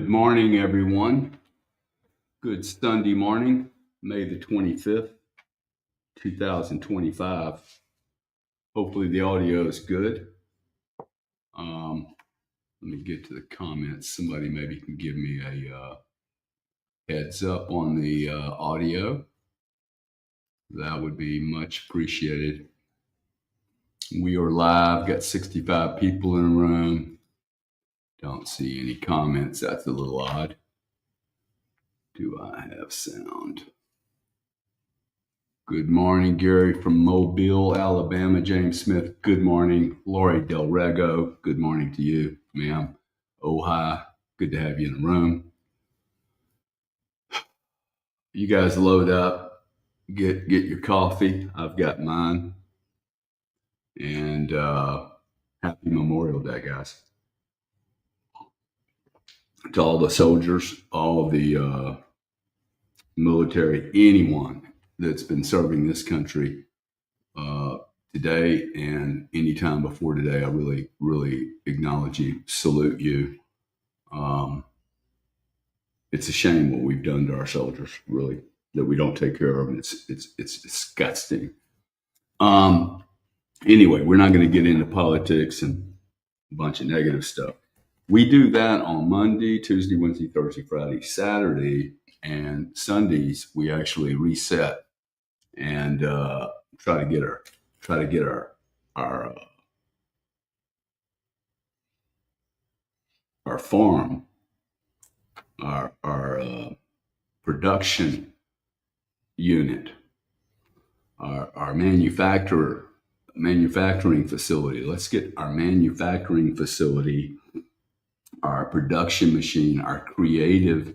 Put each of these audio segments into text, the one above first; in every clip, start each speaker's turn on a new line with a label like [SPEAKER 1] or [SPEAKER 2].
[SPEAKER 1] Good morning, everyone. Good Sunday morning, May the 25th, 2025. Hopefully, the audio is good. Let me get to the comments. Somebody maybe can give me a heads up on the audio. That would be much appreciated. We are live, got 65 people in the room. Don't see any comments. That's a little odd. Do I have sound? Good morning, Gary from Mobile, Alabama. James Smith, good morning. Lori Del Rego, good morning to you, ma'am. Oh, hi. Good to have you in the room. You guys load up, get your coffee. I've got mine. And happy Memorial Day, guys. To all the soldiers, all of the military, anyone that's been serving this country today and any time before today, I really, really acknowledge you, salute you. It's a shame what we've done to our soldiers, really, that we don't take care of them. It's disgusting. Anyway, we're not going to get into politics and a bunch of negative stuff. We do that on Monday, Tuesday, Wednesday, Thursday, Friday, Saturday, and Sundays. We actually reset and try to get our farm, our production unit, our manufacturing facility. Let's get our manufacturing facility, our production machine, our creative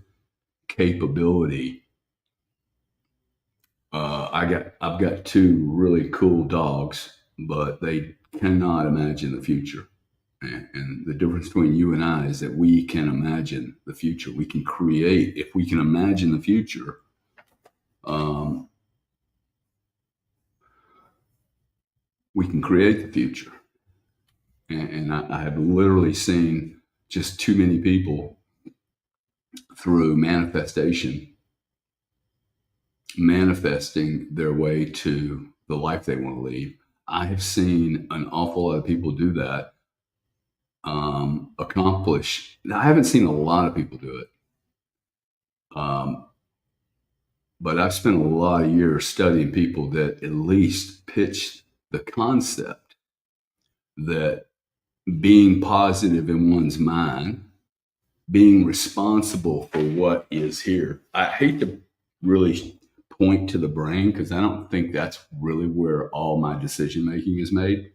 [SPEAKER 1] capability. I've got two really cool dogs, but they cannot imagine the future. And the difference between you and I is that we can imagine the future. We can create. If we can imagine the future, we can create the future. And I have literally seen just too many people through manifesting their way to the life they want to lead. I have seen an awful lot of people do that. Accomplish. Now, I haven't seen a lot of people do it, but I've spent a lot of years studying people that at least pitch the concept that being positive in one's mind, being responsible for what is here. I hate to really point to the brain because I don't think that's really where all my decision making is made.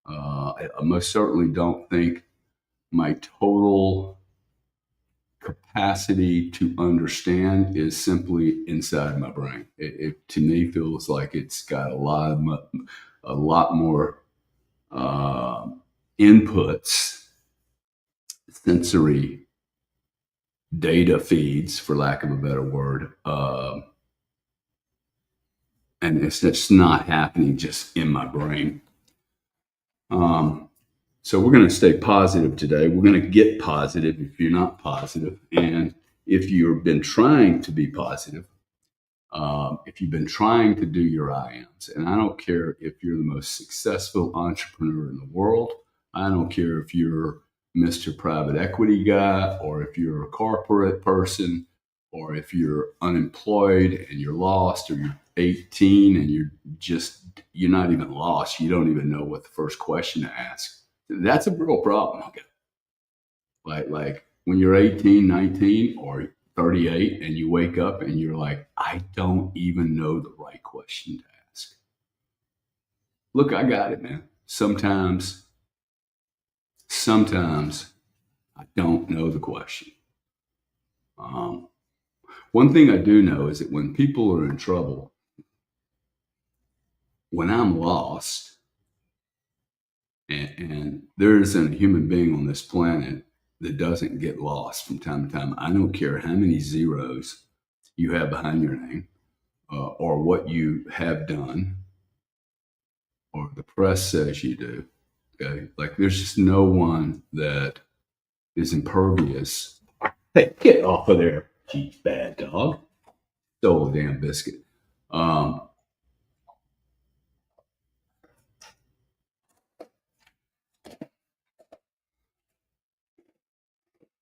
[SPEAKER 1] I most certainly don't think my total capacity to understand is simply inside my brain. It to me feels like it's got a lot more inputs, sensory data feeds, for lack of a better word, and it's just not happening just in my brain. So we're going to stay positive today. We're going to get positive if you're not positive. And if you've been trying to be positive, if you've been trying to do your IAMs, and I don't care if you're the most successful entrepreneur in the world, I don't care if you're Mr. Private Equity guy, or if you're a corporate person, or if you're unemployed and you're lost, or you're 18 and you're not even lost. You don't even know what the first question to ask. That's a real problem. Okay. Like when you're 18, 19, or 38 and you wake up and you're like, I don't even know the right question to ask. Look, I got it, man. Sometimes I don't know the question. One thing I do know is that when people are in trouble, when I'm lost, and there isn't a human being on this planet that doesn't get lost from time to time. I don't care how many zeros you have behind your name, or what you have done, or the press says you do. Okay, like there's just no one that is impervious Hey, get off of there, you bad dog. Stole a damn biscuit. Um,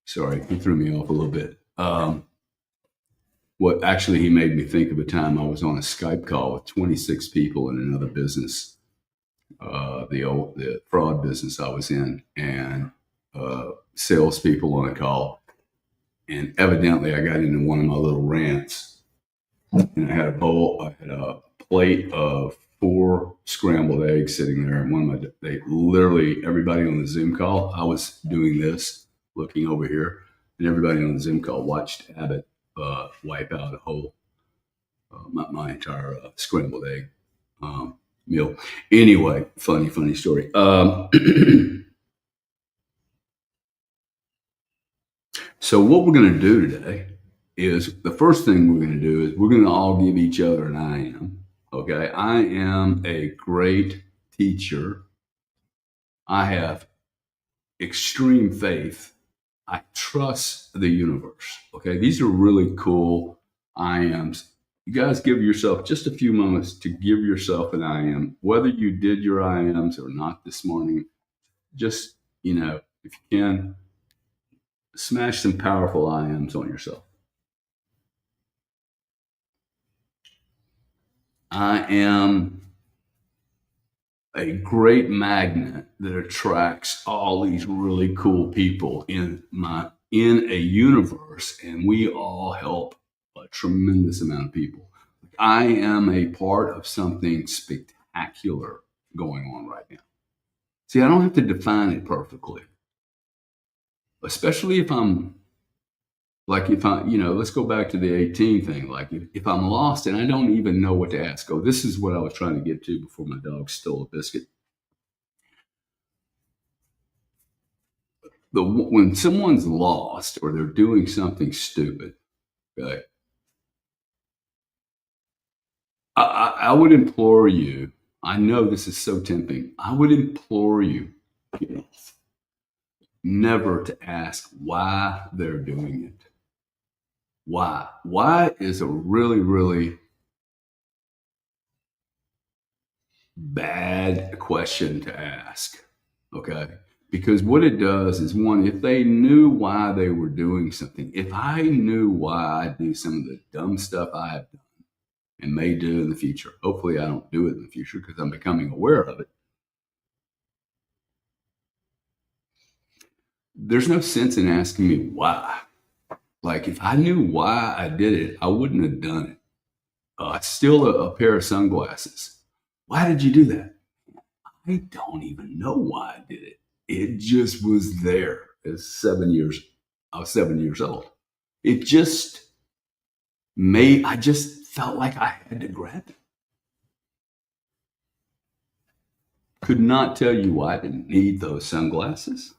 [SPEAKER 1] Sorry, he threw me off a little bit. What actually he made me think of a time I was on a Skype call with 26 people in another business, the fraud business I was in, and salespeople on a call. And evidently, I got into one of my little rants, and I had a plate of 4 scrambled eggs sitting there, and they literally everybody on the Zoom call, I was doing this, looking over here, and everybody on the Zoom call watched Abbott wipe out a whole my entire scrambled egg meal. Anyway, funny story. So what we're going to do today is the first thing we're going to do is we're going to all give each other an I am. Okay, I am a great teacher. I have extreme faith. I trust the universe. Okay, these are really cool I ams. You guys give yourself just a few moments to give yourself an I am, whether you did your I ams or not this morning. Just, if you can, smash some powerful I ams on yourself. I am a great magnet that attracts all these really cool people in a universe, and we all help a tremendous amount of people. I am a part of something spectacular going on right now. See, I don't have to define it perfectly, especially if I'm like, let's go back to the 18 thing. Like, if I'm lost and I don't even know what to ask, this is what I was trying to get to before my dog stole a biscuit. When someone's lost or they're doing something stupid, okay, I would implore you. I know this is so tempting. I would implore you, never to ask why they're doing it. Why? Why is a really, really bad question to ask. Okay. Because what it does is, one, if they knew why they were doing something, if I knew why I do some of the dumb stuff I have done and may do in the future, hopefully I don't do it in the future because I'm becoming aware of it. There's no sense in asking me why. Like, if I knew why I did it, I wouldn't have done it. It's still a pair of sunglasses. Why did you do that? I don't even know why I did it. It just was there. I was 7 years old. It just I just felt like I had to grab it. Could not tell you why I didn't need those sunglasses.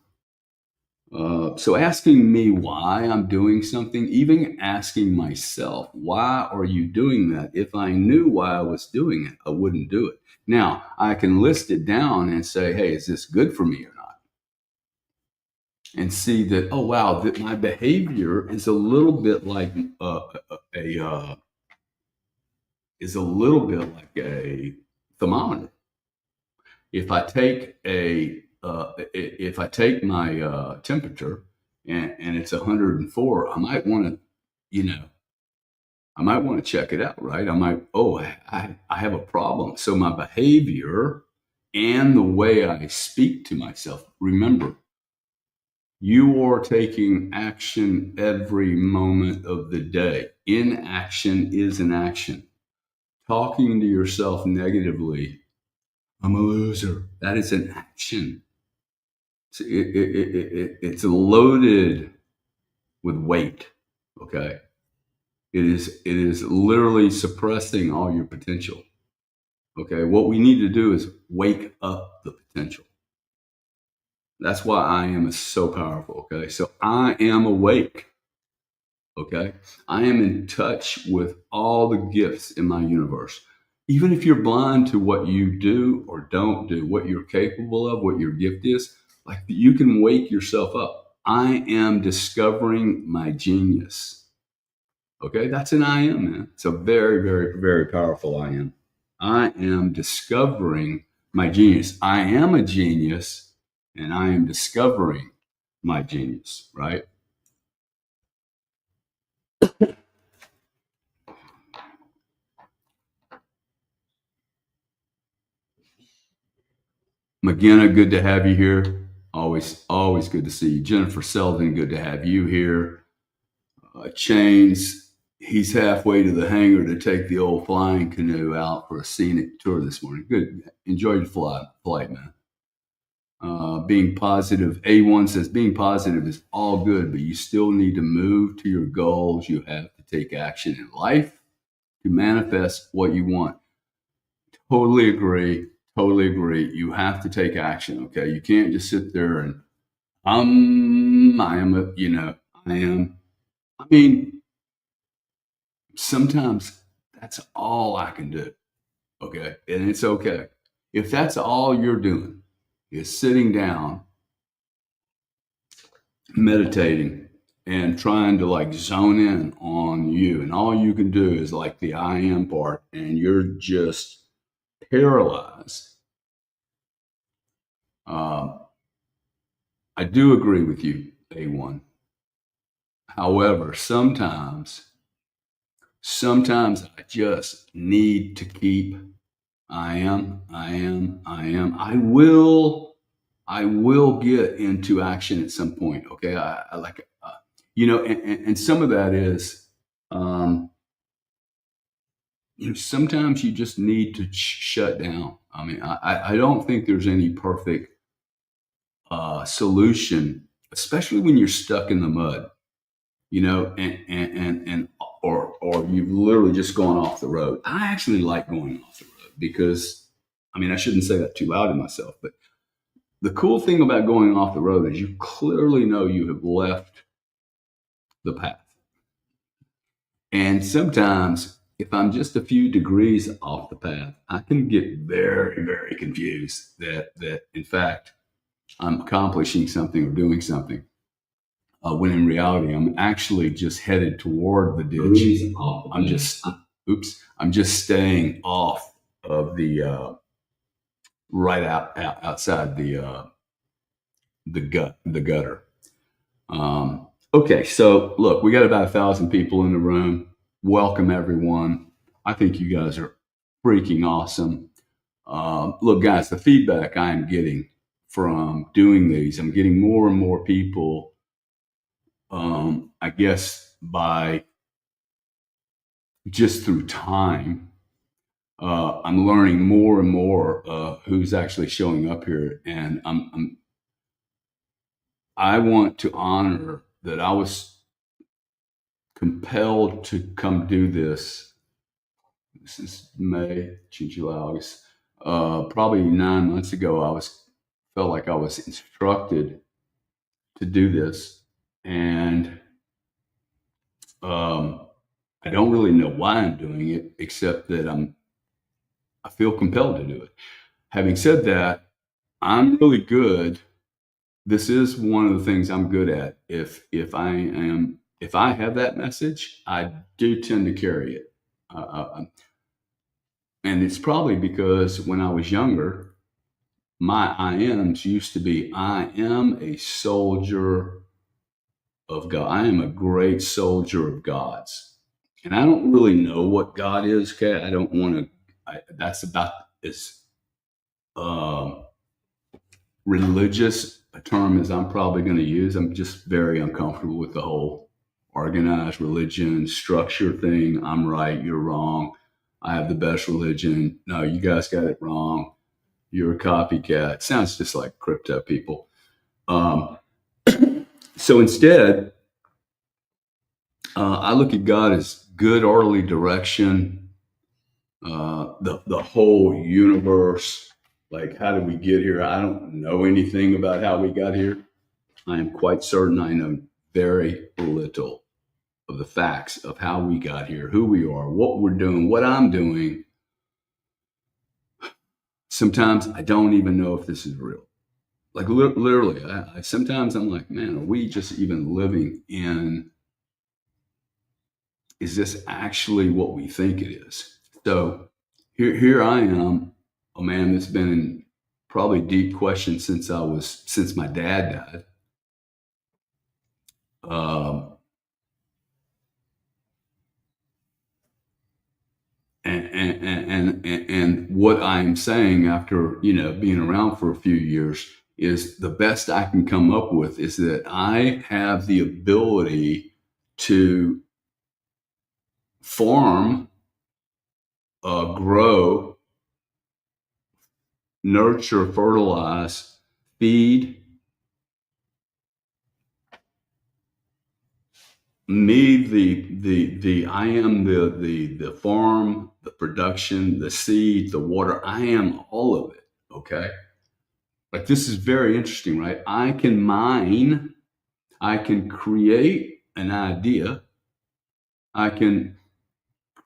[SPEAKER 1] So asking me why I'm doing something, even asking myself, why are you doing that? If I knew why I was doing it, I wouldn't do it. Now, I can list it down and say, hey, is this good for me or not? And see that, oh, wow, that my behavior is a little bit like a thermometer. If I take my temperature and it's 104, I might want to check it out, right? I have a problem. So my behavior and the way I speak to myself, remember, you are taking action every moment of the day. Inaction is an action. Talking to yourself negatively, I'm a loser, that is an action. It's loaded with weight. Okay, it is literally suppressing all your potential. Okay, what we need to do is wake up the potential. That's why I am is so powerful. Okay, so I am awake. Okay, I am in touch with all the gifts in my universe. Even if you're blind to what you do or don't do, what you're capable of, what your gift is, like, you can wake yourself up. I am discovering my genius. Okay, that's an I am, man. It's a very, very, very powerful I am. I am discovering my genius. I am a genius and I am discovering my genius, right? McGinna, good to have you here. Always good to see you. Jennifer Selvin, good to have you here. Chains, he's halfway to the hangar to take the old flying canoe out for a scenic tour this morning. Good. Enjoy the flight, man. Being positive, A1 says being positive is all good, but you still need to move to your goals. You have to take action in life to manifest what you want. Totally agree. Totally agree. You have to take action. Okay. You can't just sit there and, I am I am. I mean, sometimes that's all I can do. Okay. And it's okay. If that's all you're doing is sitting down, meditating, and trying to like zone in on you, and all you can do is like the I am part, and you're just paralyzed. Um, I do agree with you, A1. However, sometimes I just need to keep I am. I will get into action at some point. Okay. I like, and some of that is, um, sometimes you just need to shut down. I mean, I don't think there's any perfect solution, especially when you're stuck in the mud, and or you've literally just gone off the road. I actually like going off the road because, I mean, I shouldn't say that too loud to myself, but the cool thing about going off the road is you clearly know you have left the path. And sometimes, if I'm just a few degrees off the path, I can get very, very confused that in fact I'm accomplishing something or doing something, when in reality I'm actually just headed toward the ditch. I'm just staying off of the right outside the gutter. Okay, so look, we got about 1,000 people in the room. Welcome everyone. I think you guys are freaking awesome. Look, guys, the feedback I am getting from doing these, I'm getting more and more people. I guess by just through time, I'm learning more and more who's actually showing up here, and I want to honor that I was compelled to come do this. This is May, June, July, August. Probably 9 months ago, felt like I was instructed to do this, and I don't really know why I'm doing it, except that I feel compelled to do it. Having said that, I'm really good. This is one of the things I'm good at. If I have that message, I do tend to carry it. And it's probably because when I was younger, my I ams used to be I am a soldier of God. I am a great soldier of God's. And I don't really know what God is. Okay. I don't want to, that's about as religious a term as I'm probably going to use. I'm just very uncomfortable with the whole organized religion structure thing. I'm right, you're wrong. I have the best religion. No, you guys got it wrong. You're a copycat. Sounds just like crypto people. Um, so instead, I look at God as good orderly direction, the whole universe. Like, how did we get here? I don't know anything about how we got here. I am quite certain I know very little of the facts of how we got here, who we are, what we're doing, what I'm doing. Sometimes I don't even know if this is real. Like literally, I sometimes I'm like, man, are we just even living in? Is this actually what we think it is? So here I am, a man that's been in probably deep question since my dad died. Um, and what I'm saying after being around for a few years is the best I can come up with is that I have the ability to farm, grow, nurture, fertilize, feed me. The I am the farm, the production, the seed, the water. I am all of it. Okay, like this is very interesting, right? I can mine. I can create an idea. I can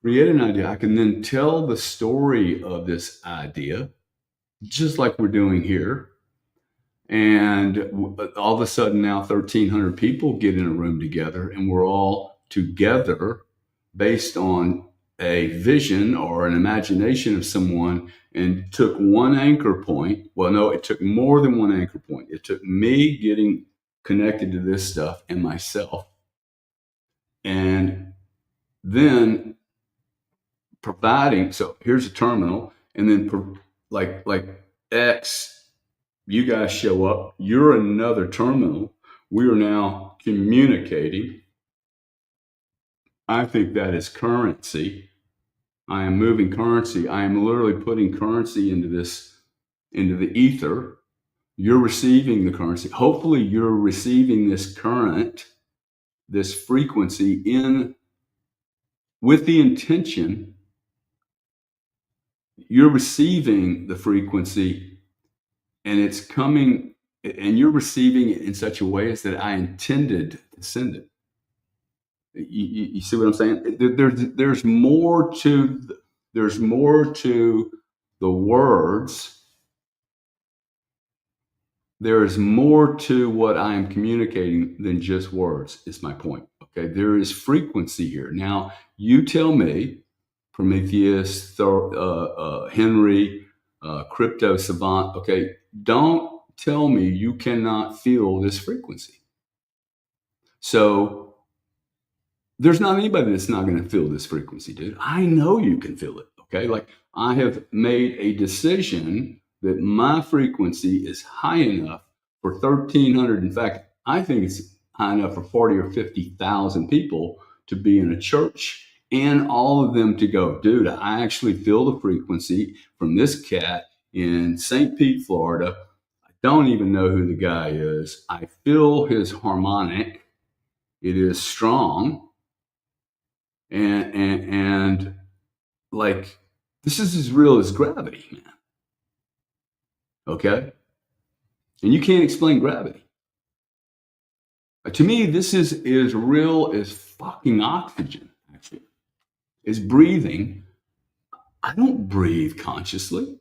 [SPEAKER 1] create an idea. I can then tell the story of this idea, just like we're doing here. And all of a sudden, now 1,300 people get in a room together, and we're all together based on a vision or an imagination of someone, and took one anchor point. Well, no, it took more than one anchor point. It took me getting connected to this stuff and myself. And then providing, so here's a terminal, and then like X, you guys show up, you're another terminal. We are now communicating. I think that is currency. I am moving currency. I am literally putting currency into the ether. You're receiving the currency. Hopefully, you're receiving this current, this frequency in with the intention. You're receiving the frequency, and it's coming, and you're receiving it in such a way as that I intended to send it. You see what I'm saying? There's more to the words. There is more to what I am communicating than just words. Is my point. Okay, there is frequency here. Now you tell me, Prometheus, Henry, crypto savant. Okay, don't tell me you cannot feel this frequency. So there's not anybody that's not going to feel this frequency, dude. I know you can feel it. Okay. Like I have made a decision that my frequency is high enough for 1,300. In fact, I think it's high enough for 40 or 50,000 people to be in a church, and all of them to go, dude, I actually feel the frequency from this cat in St. Pete, Florida. I don't even know who the guy is. I feel his harmonic. It is strong, and like this is as real as gravity, man. Okay, and you can't explain gravity. To me, this is as real as fucking oxygen. Actually, is breathing. I don't breathe consciously.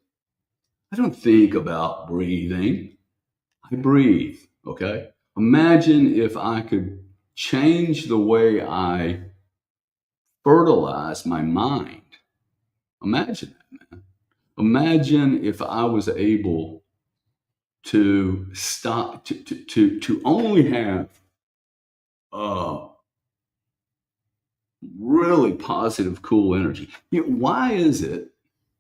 [SPEAKER 1] I don't think about breathing. I breathe. Okay. Imagine if I could change the way I fertilize my mind. Imagine that, man. Imagine if I was able to stop to only have uh, really positive, cool energy. Why is it,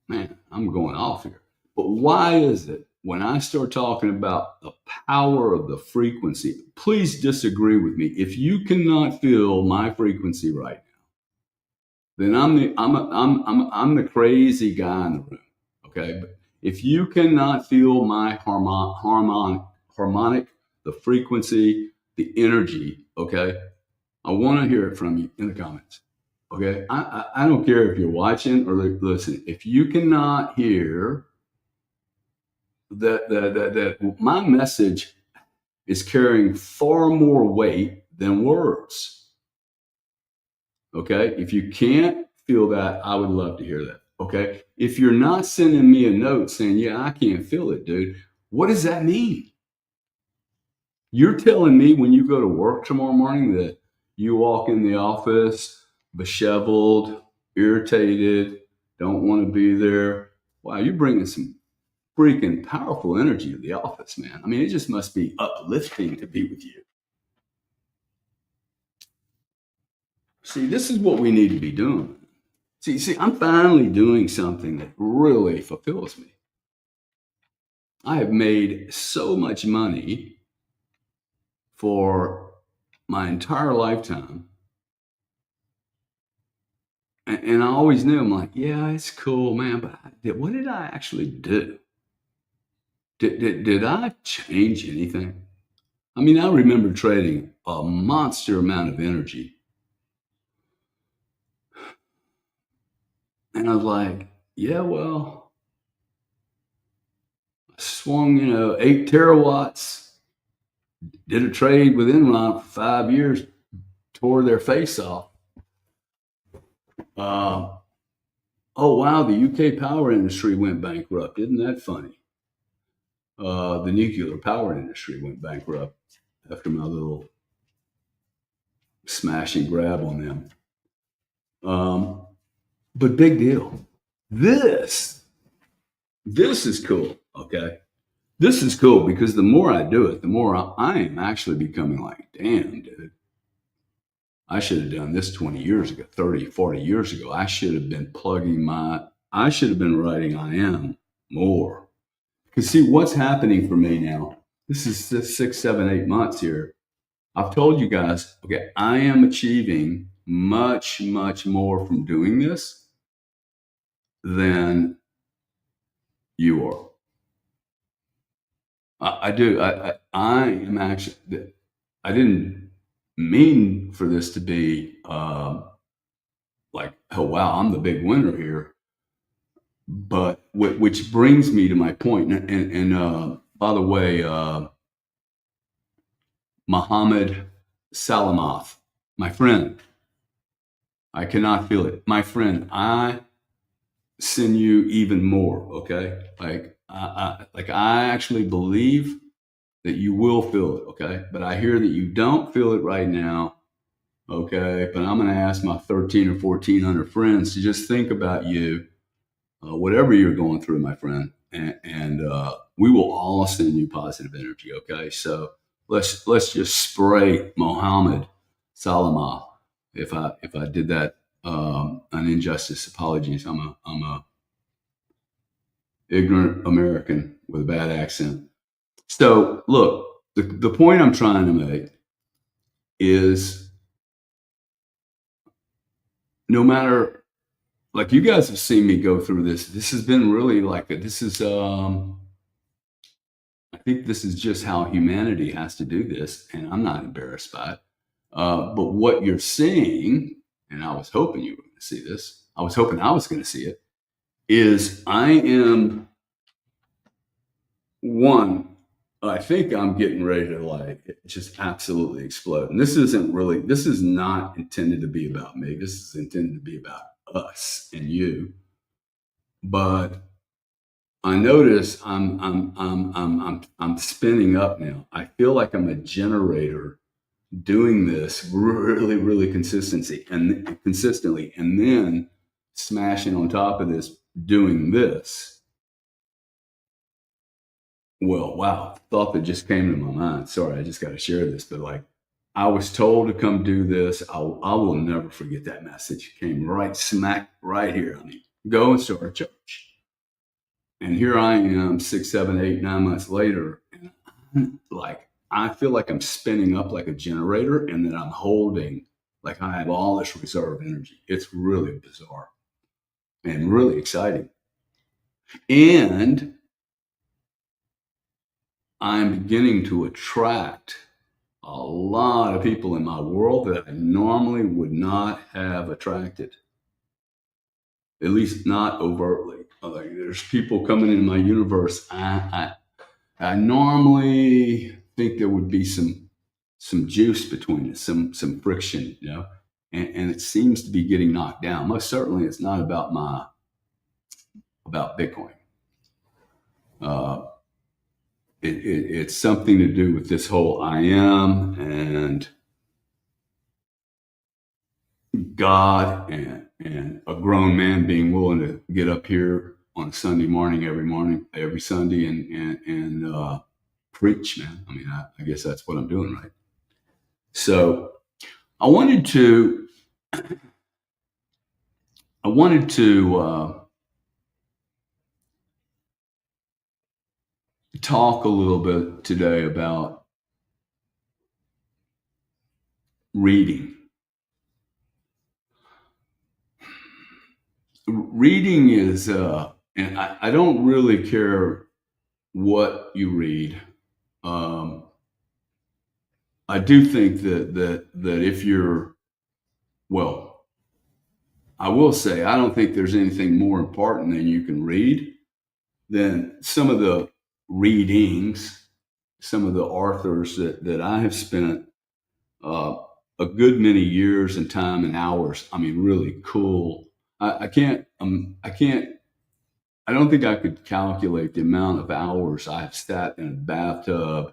[SPEAKER 1] man? I'm going off here, but why is it when I start talking about the power of the frequency? Please disagree with me. If you cannot feel my frequency right now, then I'm the crazy guy in the room. Okay, but if you cannot feel my harmonic, the frequency, the energy, okay, I want to hear it from you in the comments. Okay, I don't care if you're watching or listening. If you cannot hear that my message is carrying far more weight than words. Okay. If you can't feel that, I would love to hear that. Okay. If you're not sending me a note saying, yeah, I can't feel it, dude, what does that mean? You're telling me when you go to work tomorrow morning that you walk in the office disheveled, irritated, don't want to be there. Wow, you're bringing some freaking powerful energy to the office, man. I mean, it just must be uplifting to be with you. See, this is what we need to be doing. See, I'm finally doing something that really fulfills me. I have made so much money for my entire lifetime. And I always knew, I'm like, yeah, it's cool, man, but what did I actually do? Did I change anything? I mean, I remember trading a monster amount of energy. And I was like, yeah, well, I swung, 8 terawatts, did a trade with Enron for 5 years, tore their face off. Uh, oh, wow, the UK power industry went bankrupt. Isn't that funny? The nuclear power industry went bankrupt after my little smash and grab on them. Um, but big deal. This, this is cool. Okay. This is cool because the more I do it, the more I am actually becoming like, damn, dude, I should have done this 20 years ago, 30, 40 years ago. I should have been writing I am more. Because see, what's happening for me now, this is 6, 7, 8 months here. I've told you guys, okay, I am achieving much, much more from doing this than you are. I do. I am actually, I didn't mean for this to be like, oh, wow, I'm the big winner here. But which brings me to my point. And by the way, Muhammad Salamoth, my friend, I cannot feel it. My friend, I send you even more. Okay, I actually believe that you will feel it. Okay, but I hear that you don't feel it right now. Okay, but I'm going to ask my 13 or 1400 friends to just think about you, whatever you're going through, my friend, and we will all send you positive energy. Okay, so let's just spray Mohammed Salama. If I did that an injustice, apologies. I'm a ignorant American with a bad accent. So look, the point I'm trying to make is no matter, like, you guys have seen me go through this. This has been really like this is I think this is just how humanity has to do this, and I'm not embarrassed by it. But what you're seeing, and I was hoping you were going to see this, I was hoping I was going to see it, is I am one. I think I'm getting ready to like just absolutely explode. And this is not intended to be about me. This is intended to be about us and you. But I notice I'm spinning up now. I feel like I'm a generator doing this really, really consistently, and then smashing on top of this, doing this. Well, wow, thought that just came to my mind. Sorry, I just got to share this, but like, I was told to come do this. I will never forget that message. It came right smack right here. I mean, go and start a church. And here I am 6, 7, 8, 9 months later. And like, I feel like I'm spinning up like a generator and then I'm holding, like I have all this reserve energy. It's really bizarre and really exciting. And I'm beginning to attract a lot of people in my world that I normally would not have attracted, at least not overtly. Like, there's people coming in my universe. I normally think there would be some juice between us, some friction, and it seems to be getting knocked down. Most certainly, it's not about Bitcoin. Uh, it's something to do with this whole I am and God and a grown man being willing to get up here on Sunday morning, every Sunday and preach, man. I mean, I guess that's what I'm doing, right? So I wanted to, I wanted to talk a little bit today about reading. Reading is, and I don't really care what you read. Um, I do think that if you're, well, I will say I don't think there's anything more important than you can read than some of the readings, some of the authors that I have spent uh, a good many years and time and hours. I mean, really cool. I can't. I don't think I could calculate the amount of hours I've sat in a bathtub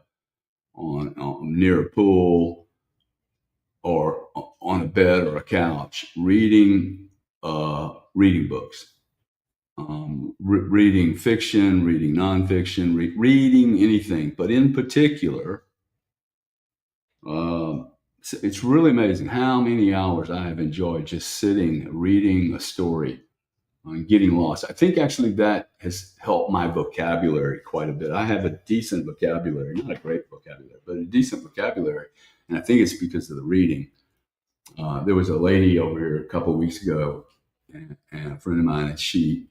[SPEAKER 1] on near a pool or on a bed or a couch reading books, reading fiction, reading nonfiction, reading anything. But in particular, it's really amazing how many hours I have enjoyed just sitting reading a story and getting lost. I think actually that has helped my vocabulary quite a bit. I have a decent vocabulary, not a great vocabulary, but a decent vocabulary. And I think it's because of the reading. There was a lady over here a couple of weeks ago, and a friend of mine, and she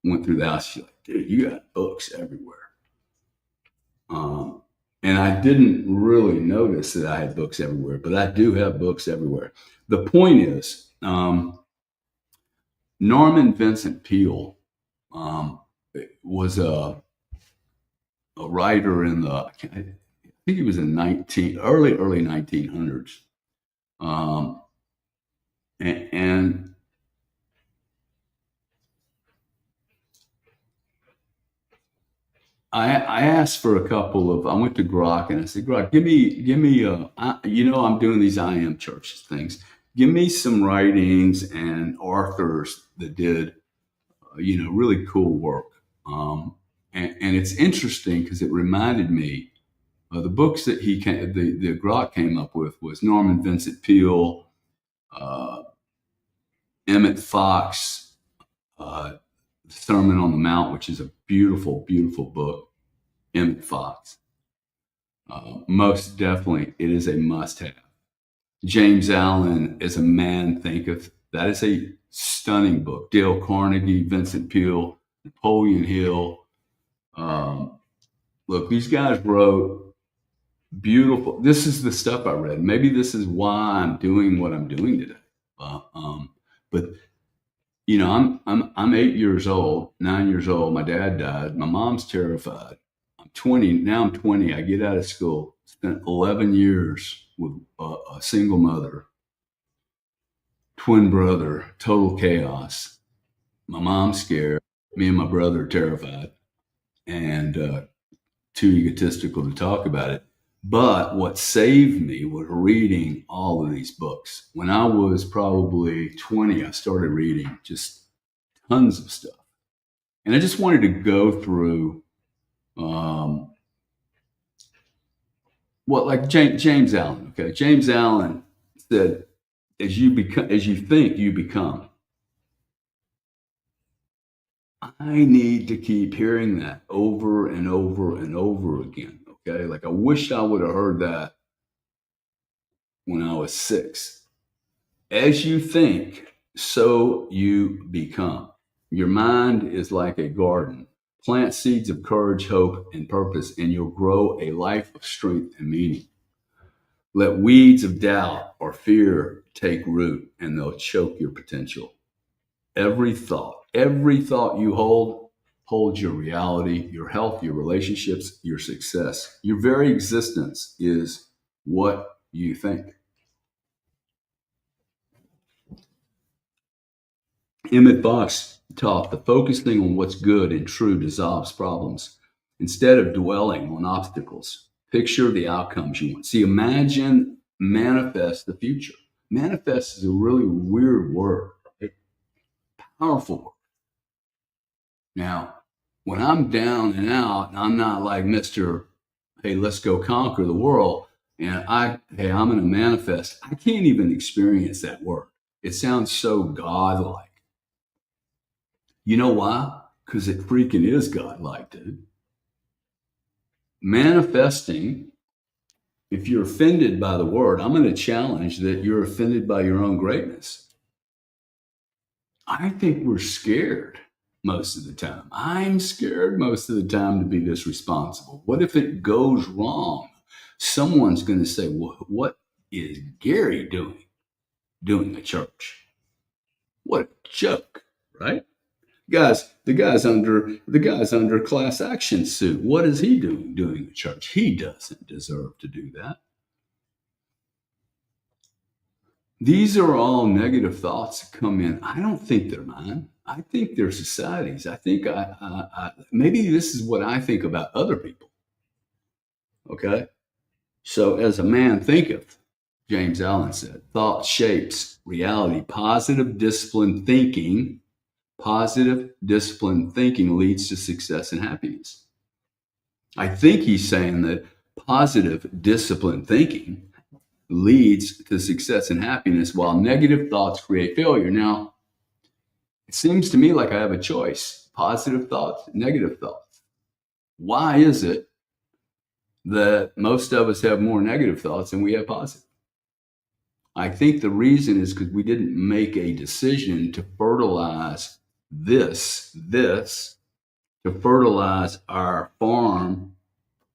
[SPEAKER 1] went through the house. She's like, dude, you got books everywhere. Um, and I didn't really notice that I had books everywhere, but I do have books everywhere. The point is, Norman Vincent Peale was a writer in I think he was in early 1900s. Um, and I asked for a couple of. I went to Grok and I said, Grok, give me. I'm doing these I am churches things. Give me some writings and authors that did, really cool work. And it's interesting because it reminded me the books that the Grok came up with was Norman Vincent Peale, uh, Emmett Fox, uh, Sermon on the Mount, which is a beautiful, beautiful book. Emmett Fox. Most definitely, it is a must have. James Allen, As a Man Thinketh, that is a stunning book. Dale Carnegie, Vincent Peale, Napoleon Hill. Um, Look, these guys wrote beautiful. This is the stuff I read. Maybe this is why I'm doing what I'm doing today. But I'm 8 years old, 9 years old. My dad died. My mom's terrified. I'm 20 now. I'm 20. I get out of school. Spent 11 years with a single mother, twin brother, total chaos. My mom's scared. Me and my brother are terrified, and too egotistical to talk about it. But what saved me was reading all of these books. When I was probably 20, I started reading just tons of stuff. And I just wanted to go through um, like James Allen. Okay, James Allen said, as you think, you become." I need to keep hearing that over and over and over again. Okay, like I wish I would have heard that when I was 6. As you think, so you become. Your mind is like a garden. Plant seeds of courage, hope, and purpose, and you'll grow a life of strength and meaning. Let weeds of doubt or fear take root, and they'll choke your potential. Every thought you hold holds your reality, your health, your relationships, your success. Your very existence is what you think. Emmett Fox taught the focusing on what's good and true dissolves problems. Instead of dwelling on obstacles, picture the outcomes you want. See, imagine, manifest the future. Manifest is a really weird word, right? Powerful word. Now, when I'm down and out, and I'm not like Mr. Hey, let's go conquer the world. And hey, I'm going to manifest. I can't even experience that word. It sounds so godlike. You know why? Because it freaking is godlike, dude. Manifesting, if you're offended by the word, I'm going to challenge that you're offended by your own greatness. I think we're scared most of the time. I'm scared most of the time to be this responsible. What if it goes wrong? Someone's going to say, well, what is Gary doing at church? What a joke, right? Guys, the guy's under class action suit. What is he doing at church? He doesn't deserve to do that. These are all negative thoughts that come in. I don't think they're mine. I think they're society's. I think maybe this is what I think about other people. Okay. So as a man thinketh, James Allen said, thought shapes reality. Positive disciplined thinking leads to success and happiness. I think he's saying that positive disciplined thinking leads to success and happiness, while negative thoughts create failure. Now, it seems to me like I have a choice: positive thoughts, negative thoughts. Why is it that most of us have more negative thoughts than we have positive? I think the reason is because we didn't make a decision to fertilize this, to fertilize our farm.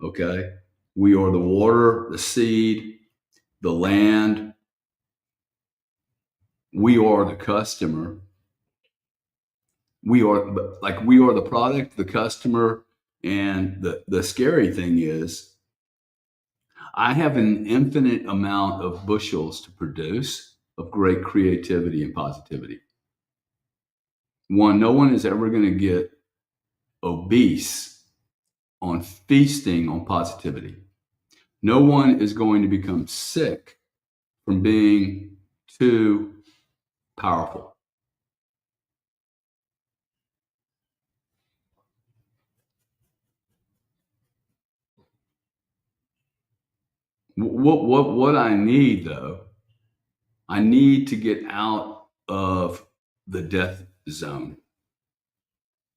[SPEAKER 1] Okay. We are the water, the seed, the land. We are the customer. We are the product, the customer. And the scary thing is, I have an infinite amount of bushels to produce of great creativity and positivity. No one is ever going to get obese on feasting on positivity. No one is going to become sick from being too powerful. What I need, though, I need to get out of the death zone.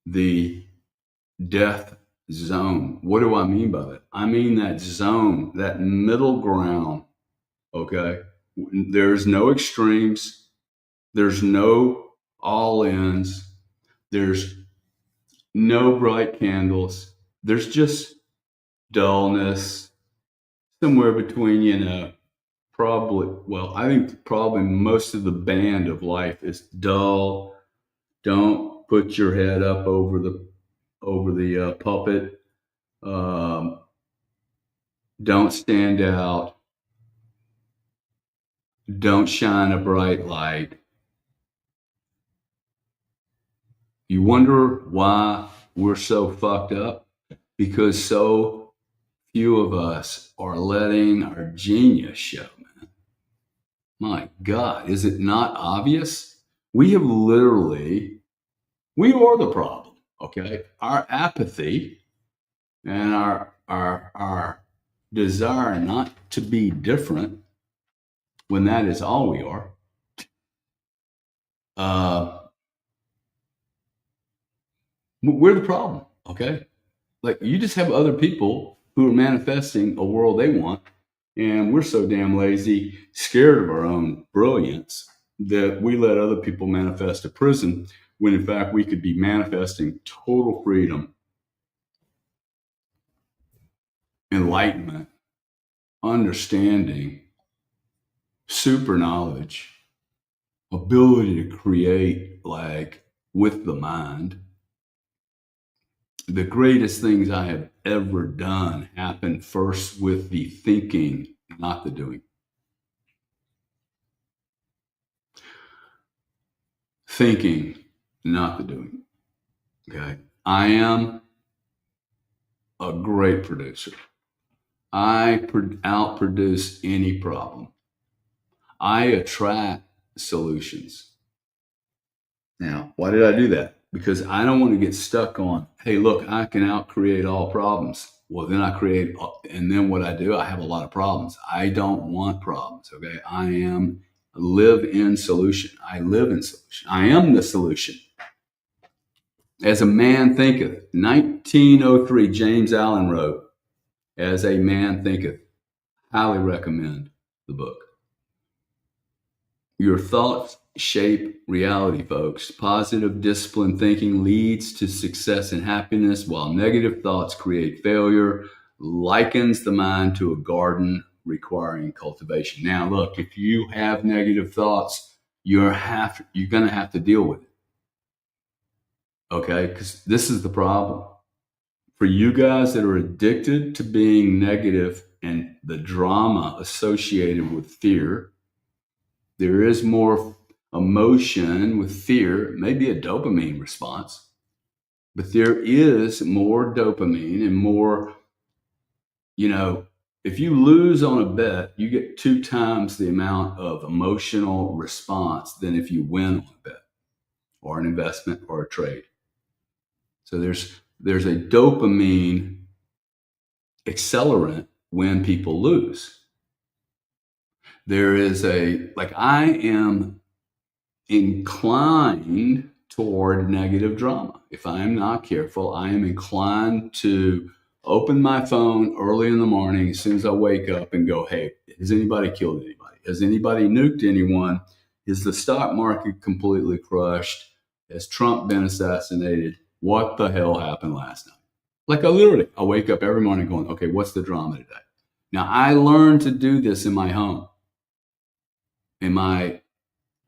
[SPEAKER 1] The death zone. What do I mean by that? I mean that zone, that middle ground. Okay. There's no extremes. There's no all ins. There's no bright candles. There's just dullness, somewhere between, I think probably most of the band of life is dull. Don't put your head up over the puppet. Um, don't stand out. Don't shine a bright light. You wonder why we're so fucked up? Because so few of us are letting our genius show, man. My God, is it not obvious? We have literally, we are the problem, okay? Our apathy and our desire not to be different, when that is all we are, uh, we're the problem, okay? Like, you just have other people who are manifesting a world they want, and we're so damn lazy, scared of our own brilliance, that we let other people manifest a prison, when in fact we could be manifesting total freedom, enlightenment, understanding, super knowledge, ability to create, like, with the mind. The greatest things I have ever done happened first with the thinking, not the doing. Thinking, not the doing. Okay. I am a great producer. I outproduce any problem. I attract solutions. Now, why did I do that? Because I don't want to get stuck on, hey, look, I can outcreate all problems. Well, then I create, and then what I do, I have a lot of problems. I don't want problems. Okay. Live in solution. I live in solution. I am the solution. As a man thinketh, 1903, James Allen wrote, As a man thinketh. Highly recommend the book. Your thoughts shape reality, folks. Positive, disciplined thinking leads to success and happiness, while negative thoughts create failure, likens the mind to a garden requiring cultivation. Now, look, if you have negative thoughts, you're going to have to deal with it. Okay? Because this is the problem. For you guys that are addicted to being negative and the drama associated with fear, there is more emotion with fear, maybe a dopamine response, but there is more dopamine and more, if you lose on a bet, you get 2 times the amount of emotional response than if you win on a bet or an investment or a trade. So there's a dopamine accelerant when people lose. There is I am inclined toward negative drama. If I am not careful, I am inclined to open my phone early in the morning as soon as I wake up and go, hey, has anybody killed anybody? Has anybody nuked anyone? Is the stock market completely crushed? Has Trump been assassinated? What the hell happened last night? I wake up every morning going, okay, what's the drama today? Now, I learned to do this in my home, in my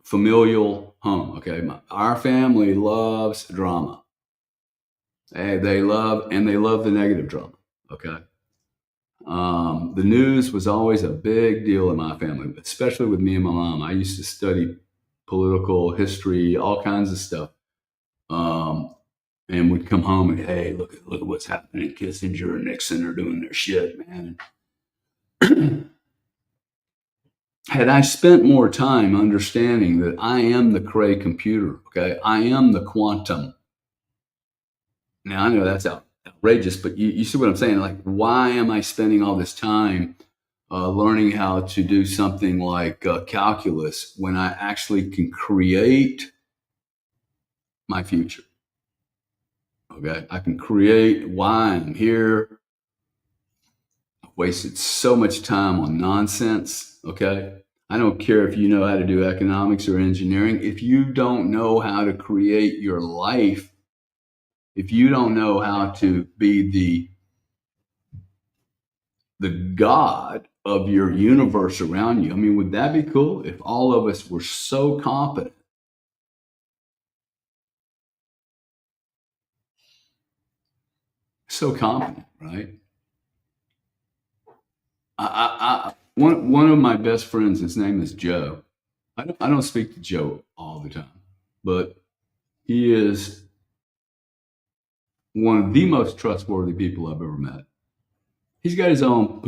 [SPEAKER 1] familial home. Okay. Our family loves drama. They love the negative drama. Okay. The news was always a big deal in my family, especially with me and my mom. I used to study political history, all kinds of stuff. And we'd come home and, hey, look at what's happening. Kissinger and Nixon are doing their shit, man. Had I spent more time understanding that I am the Cray computer, okay, I am the quantum. Now, I know that's outrageous, but you see what I'm saying? Like, why am I spending all this time learning how to do something like calculus when I actually can create my future? Okay, I can create why I'm here. I've wasted so much time on nonsense, okay? I don't care if you know how to do economics or engineering. If you don't know how to create your life, if you don't know how to be the God of your universe around you, I mean, would that be cool if all of us were so competent? So competent, right? One of my best friends, his name is Joe. I don't speak to Joe all the time, but he is one of the most trustworthy people I've ever met. He's got his own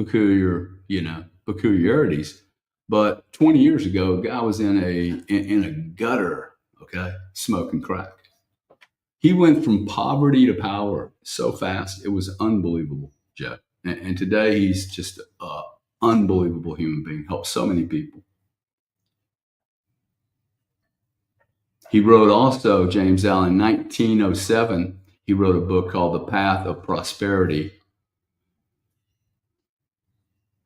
[SPEAKER 1] peculiarities. But 20 years ago, a guy was in a gutter, okay, smoking crack. He went from poverty to power so fast, it was unbelievable, Joe. And today he's just an unbelievable human being, helped so many people. He wrote also, James Allen, 1907, he wrote a book called The Path of Prosperity.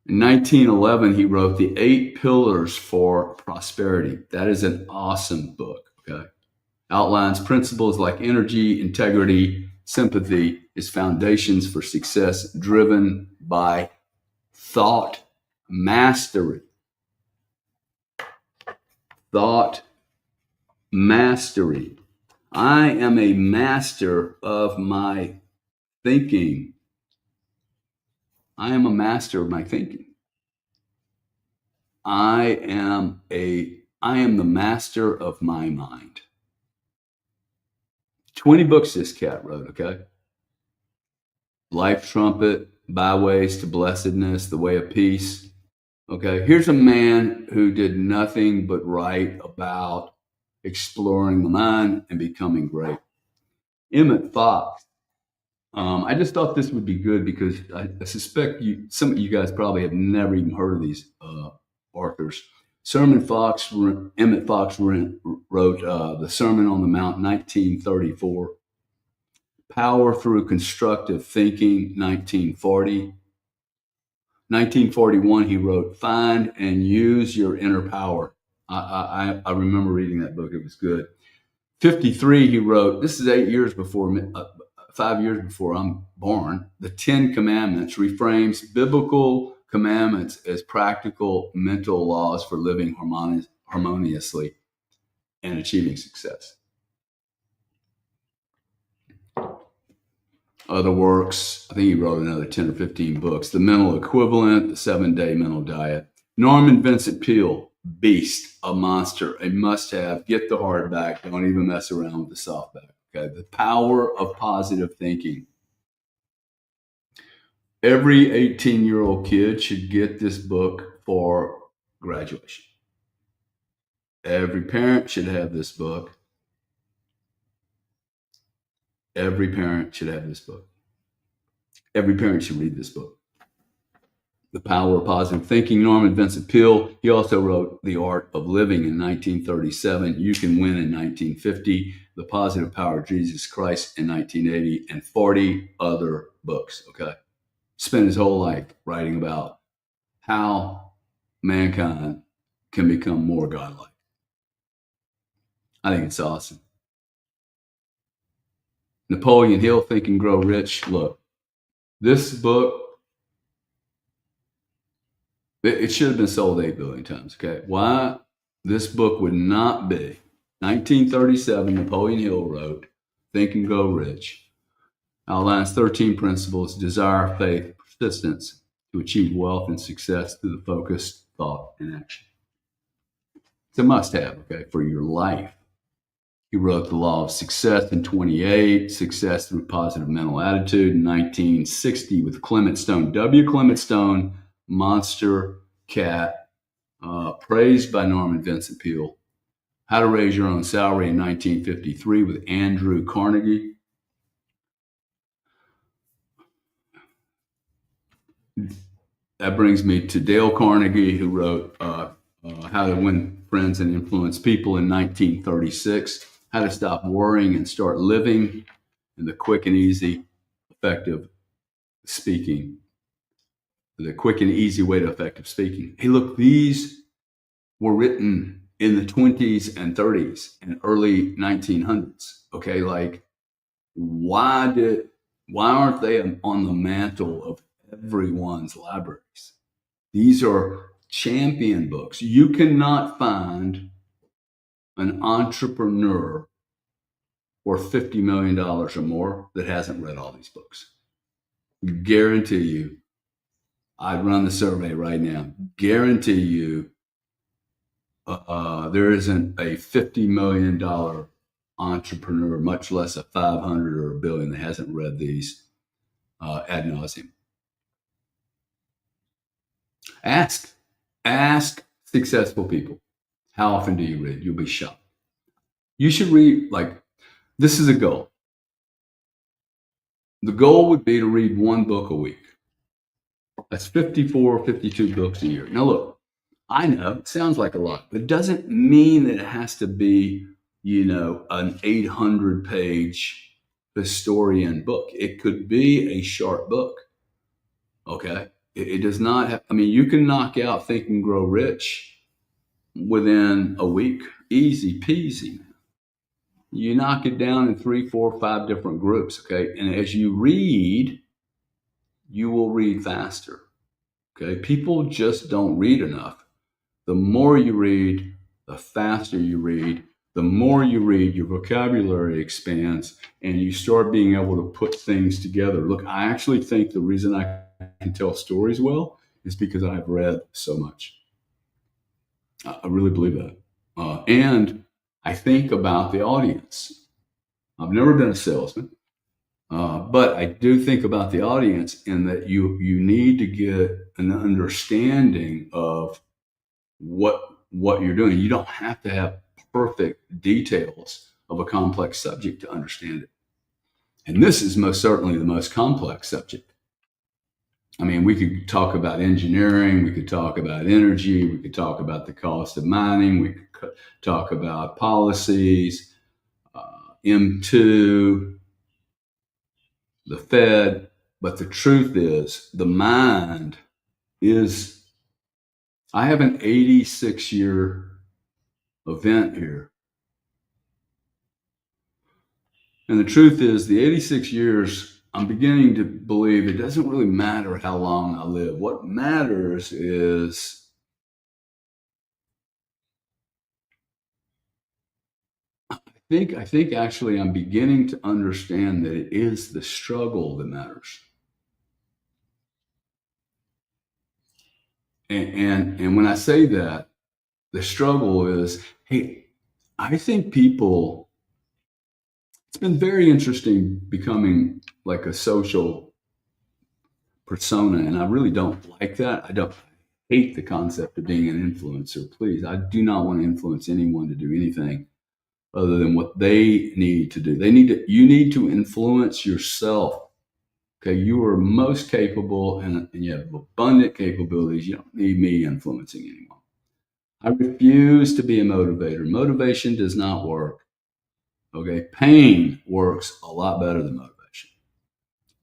[SPEAKER 1] In 1911, he wrote The 8 Pillars for Prosperity. That is an awesome book, okay? Outlines principles like energy, integrity, sympathy as foundations for success driven by thought mastery. Thought mastery. I am a master of my thinking. I am a master of my thinking. I am the master of my mind. 20 books this cat wrote, okay? Life Trumpet, Byways to Blessedness, The Way of Peace. Okay, here's a man who did nothing but write about exploring the mind and becoming great. Emmett Fox. I just thought this would be good because I suspect some of you guys probably have never even heard of these authors. Emmett Fox wrote The Sermon on the Mount, 1934. Power Through Constructive Thinking, 1940. 1941, he wrote Find and Use Your Inner Power. I remember reading that book. It was good. 53, he wrote, this is 5 years before I'm born, The 10 Commandments reframes biblical commandments as practical mental laws for living harmoniously and achieving success. Other works, I think he wrote another 10 or 15 books. The Mental Equivalent, The 7-Day Mental Diet. Norman Vincent Peale, Beast, a monster, a must-have. Get the hardback. Don't even mess around with the softback. Okay, The Power of Positive Thinking. Every 18-year-old kid should get this book for graduation. Every parent should have this book. Every parent should have this book. Every parent should read this book. The Power of Positive Thinking, Norman Vincent Peale. He also wrote The Art of Living in 1937, You Can Win in 1950, The Positive Power of Jesus Christ in 1980, and 40 other books, okay? Spent his whole life writing about how mankind can become more godlike. I think it's awesome. Napoleon Hill, Think and Grow Rich. Look, this book, it should have been sold 8 billion times, okay? Why this book would not be. 1937, Napoleon Hill wrote, Think and Grow Rich. Outlines 13 principles, desire, faith, persistence to achieve wealth and success through the focused thought and action. It's a must-have, okay, for your life. He wrote The Law of Success in 28, Success Through Positive Mental Attitude in 1960 with Clement Stone. W. Clement Stone, monster cat, praised by Norman Vincent Peale. How to Raise Your Own Salary in 1953 with Andrew Carnegie. That brings me to Dale Carnegie, who wrote How to Win Friends and Influence People in 1936. How to Stop Worrying and Start Living, and The Quick and Easy, Effective Speaking. The Quick and Easy Way to Effective Speaking. Hey, look, these were written in the 20s and 30s and early 1900s. Okay, like why aren't they on the mantle of everyone's libraries? These are champion books. You cannot find an entrepreneur worth $50 million or more that hasn't read all these books. Guarantee you, I'd run the survey right now. Guarantee you, there isn't a $50 million entrepreneur, much less a 500 or a billion, that hasn't read these ad nauseum. Ask successful people, how often do you read? You'll be shocked. You should read, like, this is a goal. The goal would be to read one book a week. That's 54, 52 books a year. Now, look, I know it sounds like a lot, but it doesn't mean that it has to be, an 800-page historian book. It could be a short book, okay? It does not have, you can knock out Think and Grow Rich within a week. Easy peasy. You knock it down in 3, 4, 5 different groups, okay? And as you read, you will read faster, okay? People just don't read enough. The more you read, the faster you read. The more you read, your vocabulary expands and you start being able to put things together. Look, I actually think the reason I can tell stories well is because I've read so much. I really believe that. And I think about the audience. I've never been a salesman. But I do think about the audience in that you need to get an understanding of what you're doing. You don't have to have perfect details of a complex subject to understand it. And this is most certainly the most complex subject. I mean, we could talk about engineering, we could talk about energy, we could talk about the cost of mining, we could talk about policies, M2, the Fed. But the truth is, the mind is, I have an 86-year event here. And the truth is, the 86 years, I'm beginning to believe it doesn't really matter how long I live. What matters is, I think actually I'm beginning to understand that it is the struggle that matters. And when I say that, the struggle is, hey, I think people, it's been very interesting becoming like a social persona, and I really don't like that. I don't hate the concept of being an influencer. Please, I do not want to influence anyone to do anything other than what they need to do. You need to influence yourself. Okay, you are most capable and you have abundant capabilities. You don't need me influencing anyone. I refuse to be a motivator. Motivation does not work. Okay, pain works a lot better than motivation.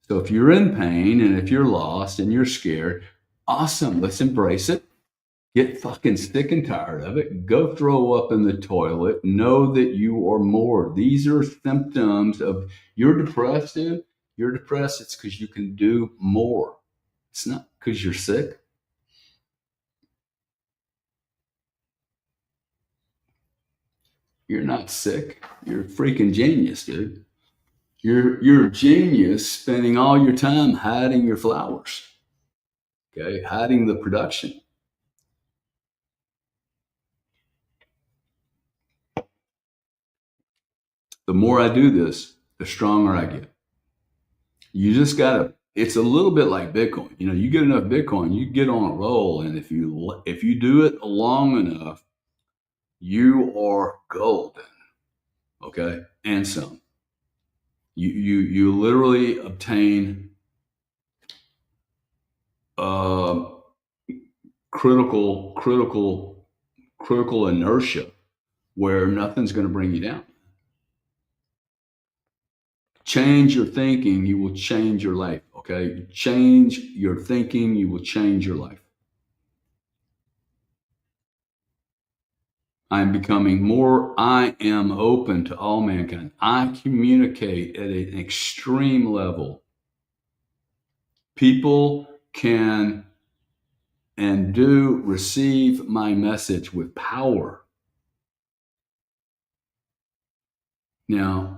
[SPEAKER 1] So if you're in pain and if you're lost and you're scared, awesome. Let's embrace it. Get fucking sick and tired of it. Go throw up in the toilet. Know that you are more. These are symptoms of you're depressed, dude. You're depressed. It's because you can do more. It's not because you're sick. You're not sick. You're a freaking genius, dude. You're a genius spending all your time hiding your flowers. Okay, hiding the production. The more I do this, the stronger I get. You just gotta. It's a little bit like Bitcoin. You know, you get enough Bitcoin, you get on a roll, and if you do it long enough, you are golden. Okay, and some. You literally obtain uh, critical critical critical inertia where nothing's going to bring you down. Change your thinking, you will change your life. Okay, change your thinking, you will change your life. I'm becoming more, I am open to all mankind. I communicate at an extreme level. People can and do receive my message with power. Now,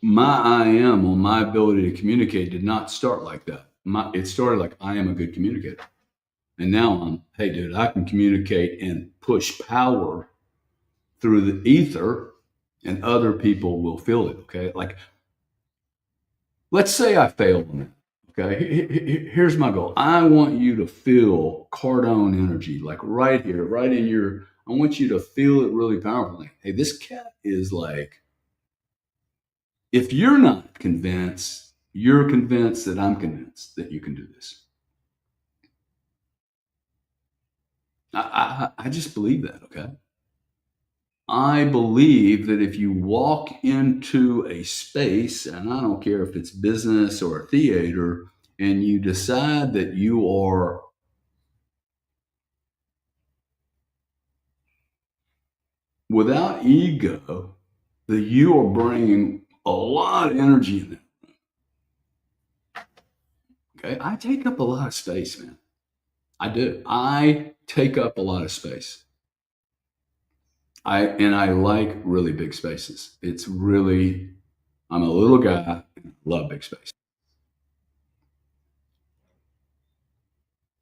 [SPEAKER 1] my I am on my ability to communicate did not start like that. It started like I am a good communicator. And now hey, dude, I can communicate and push power through the ether and other people will feel it. Okay. Like, let's say I failed on it. Okay. Here's my goal. I want you to feel Cardone energy, like right here, right in your, I want you to feel it really powerfully. Hey, this cat is like, if you're not convinced, you're convinced that I'm convinced that you can do this. I just believe that. Okay. I believe that if you walk into a space, and I don't care if it's business or a theater, and you decide that you are without ego, that you are bringing a lot of energy in it. Okay. I take up a lot of space, man. I do. I take up a lot of space. I like really big spaces. It's really, I'm a little guy, love big space.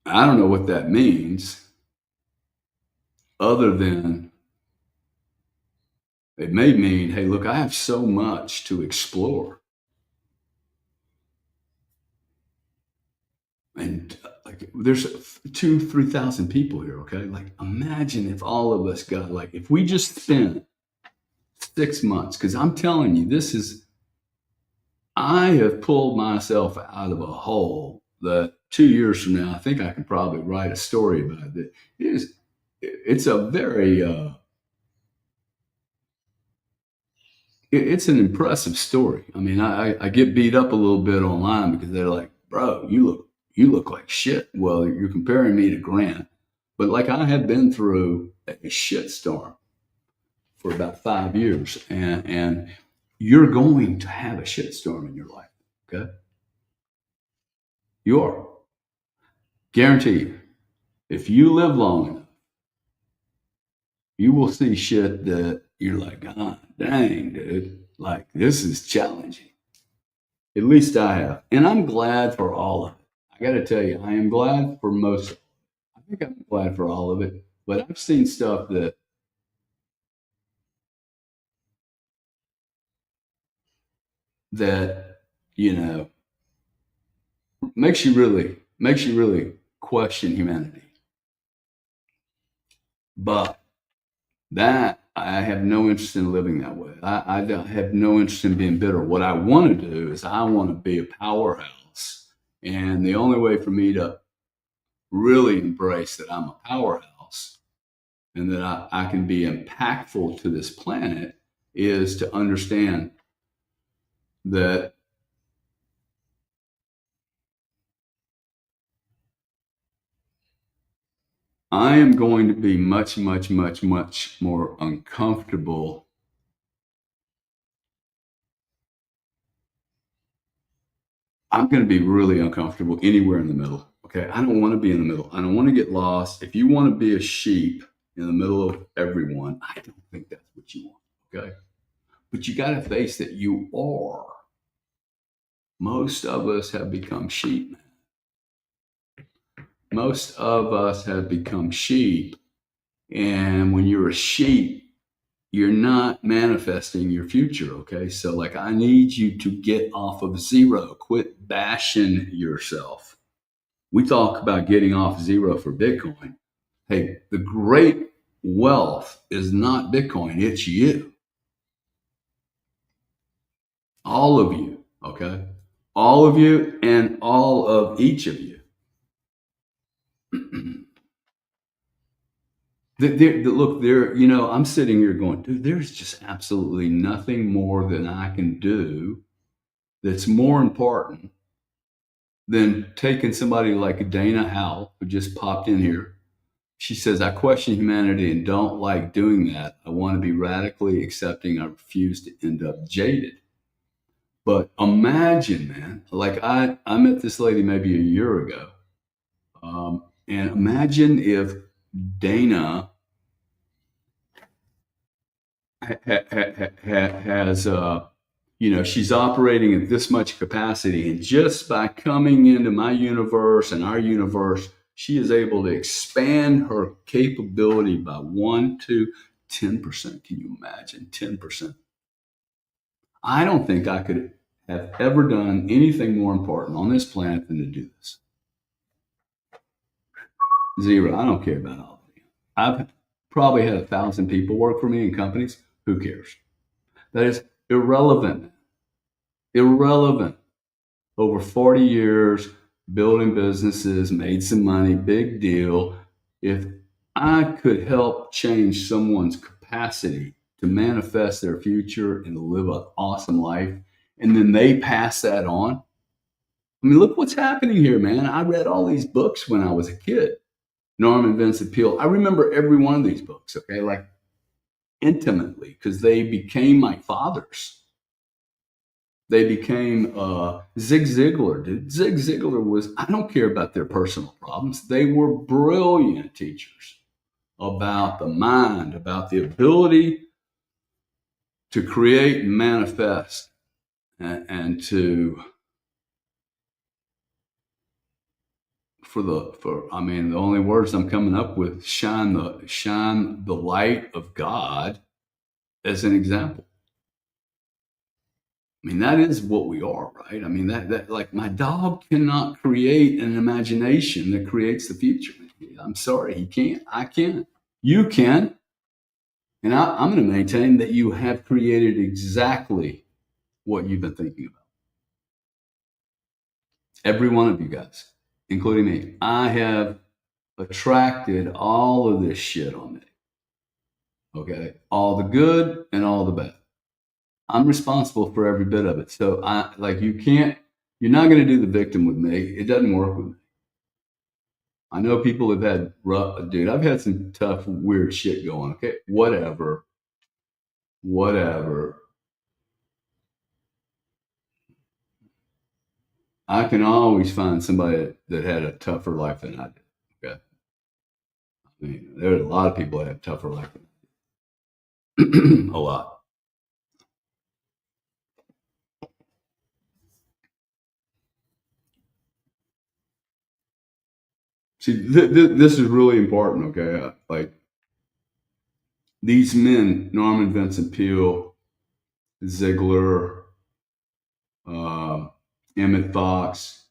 [SPEAKER 1] I don't know what that means other than it may mean, hey, look, I have so much to explore. And like, there's 2, 3,000 people here. Okay. Like, imagine if all of us got, like, if we just spent 6 months, because I'm telling you, I have pulled myself out of a hole that 2 years from now, I think I can probably write a story about it. It's a very, it's an impressive story. I mean, I get beat up a little bit online because they're like, bro, you look like shit. Well, you're comparing me to Grant, but like, I have been through a shit storm for about 5 years, and you're going to have a shit storm in your life. Okay, you are, guarantee you. If you live long enough, you will see shit that you're like, God dang, dude, like, this is challenging. At least I have. And I'm glad for all of it. I got to tell you, I am glad for most of it. I think I'm glad for all of it. But I've seen stuff that, you know, makes you really question humanity. But that, I have no interest in living that way. I don't have no interest in being bitter. What I want to do is I want to be a powerhouse. And the only way for me to really embrace that I'm a powerhouse and that I can be impactful to this planet is to understand that I am going to be much, much, much, much more uncomfortable. I'm going to be really uncomfortable anywhere in the middle. Okay. I don't want to be in the middle. I don't want to get lost. If you want to be a sheep in the middle of everyone, I don't think that's what you want. Okay. But you got to face that you are. Most of us have become sheep. Most of us have become sheep. And when you're a sheep, you're not manifesting your future. Okay. So, like, I need you to get off of zero, quit bashing yourself. We talk about getting off zero for Bitcoin. Hey, the great wealth is not Bitcoin, it's you. All of you. Okay. All of you and all of each of you. Look, there, I'm sitting here going, dude, there's just absolutely nothing more than I can do that's more important than taking somebody like Dana Howell, who just popped in here. She says, I question humanity and don't like doing that. I want to be radically accepting. I refuse to end up jaded. But imagine, man, like, I met this lady maybe a year ago. And imagine if Dana has, she's operating at this much capacity. And just by coming into my universe and our universe, she is able to expand her capability by 1 to 10%. Can you imagine? 10%. I don't think I could have ever done anything more important on this planet than to do this. Zero. I don't care about all of you. I've probably had 1,000 people work for me in companies. Who cares? That is irrelevant. Irrelevant. Over 40 years, building businesses, made some money, big deal. If I could help change someone's capacity to manifest their future and to live an awesome life, and then they pass that on. I mean, look what's happening here, man. I read all these books when I was a kid. Norman Vincent Peale. I remember every one of these books, okay, like, intimately, because they became my fathers. They became Zig Ziglar. Dude. Zig Ziglar was, I don't care about their personal problems. They were brilliant teachers about the mind, about the ability to create and manifest and to, I mean, the only words I'm coming up with, shine the light of God as an example. I mean, that is what we are, right? I mean, that like my dog cannot create an imagination that creates the future. I'm sorry, he can't. I can. You can. And I'm going to maintain that you have created exactly what you've been thinking about. Every one of you guys, including me. I have attracted all of this shit on me. Okay. All the good and all the bad. I'm responsible for every bit of it. So I like you can't, you're not going to do the victim with me. It doesn't work with me. I know people have had rough, dude, I've had some tough, weird shit going. Okay. Whatever. Whatever. I can always find somebody that had a tougher life than I did. Okay. I mean, there's a lot of people that have tougher life than a lot. See, this is really important. Okay. Like these men, Norman Vincent Peale, Ziegler, uh, Emmett Fox,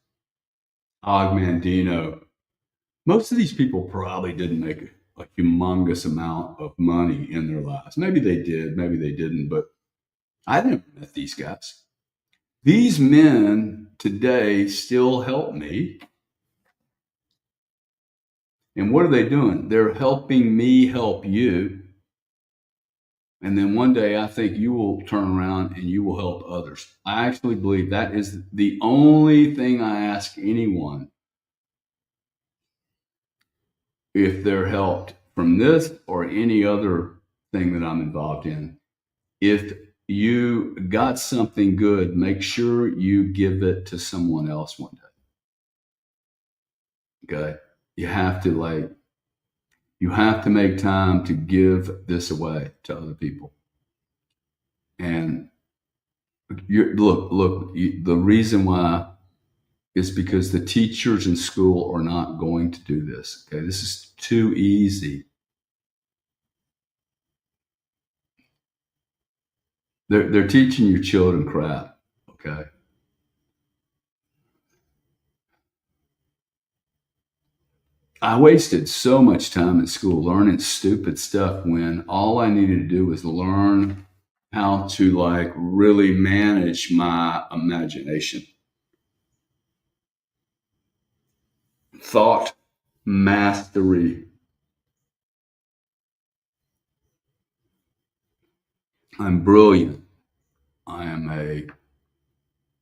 [SPEAKER 1] Og Mandino, most of these people probably didn't make a humongous amount of money in their lives. Maybe they did, maybe they didn't, but I never met these guys. These men today still help me. And what are they doing? They're helping me help you. And then one day I think you will turn around and you will help others. I actually believe that is the only thing I ask anyone if they're helped from this or any other thing that I'm involved in. If you got something good, make sure you give it to someone else one day. Okay. You have to you have to make time to give this away to other people. And the reason why is because the teachers in school are not going to do this. Okay. This is too easy. They're teaching your children crap. Okay. I wasted so much time in school learning stupid stuff when all I needed to do was learn how to like really manage my imagination. Thought mastery. I'm brilliant. I am a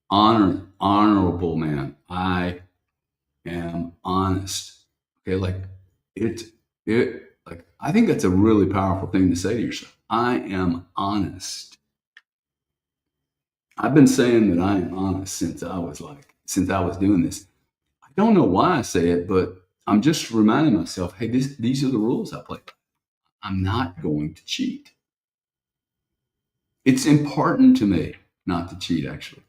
[SPEAKER 1] honorable man. I am honest. Okay, like it like I think that's a really powerful thing to say to yourself. I am honest. I've been saying that I am honest since I was doing this. I don't know why I say it, but I'm just reminding myself, hey, these are the rules I play by. I'm not going to cheat. It's important to me not to cheat, actually.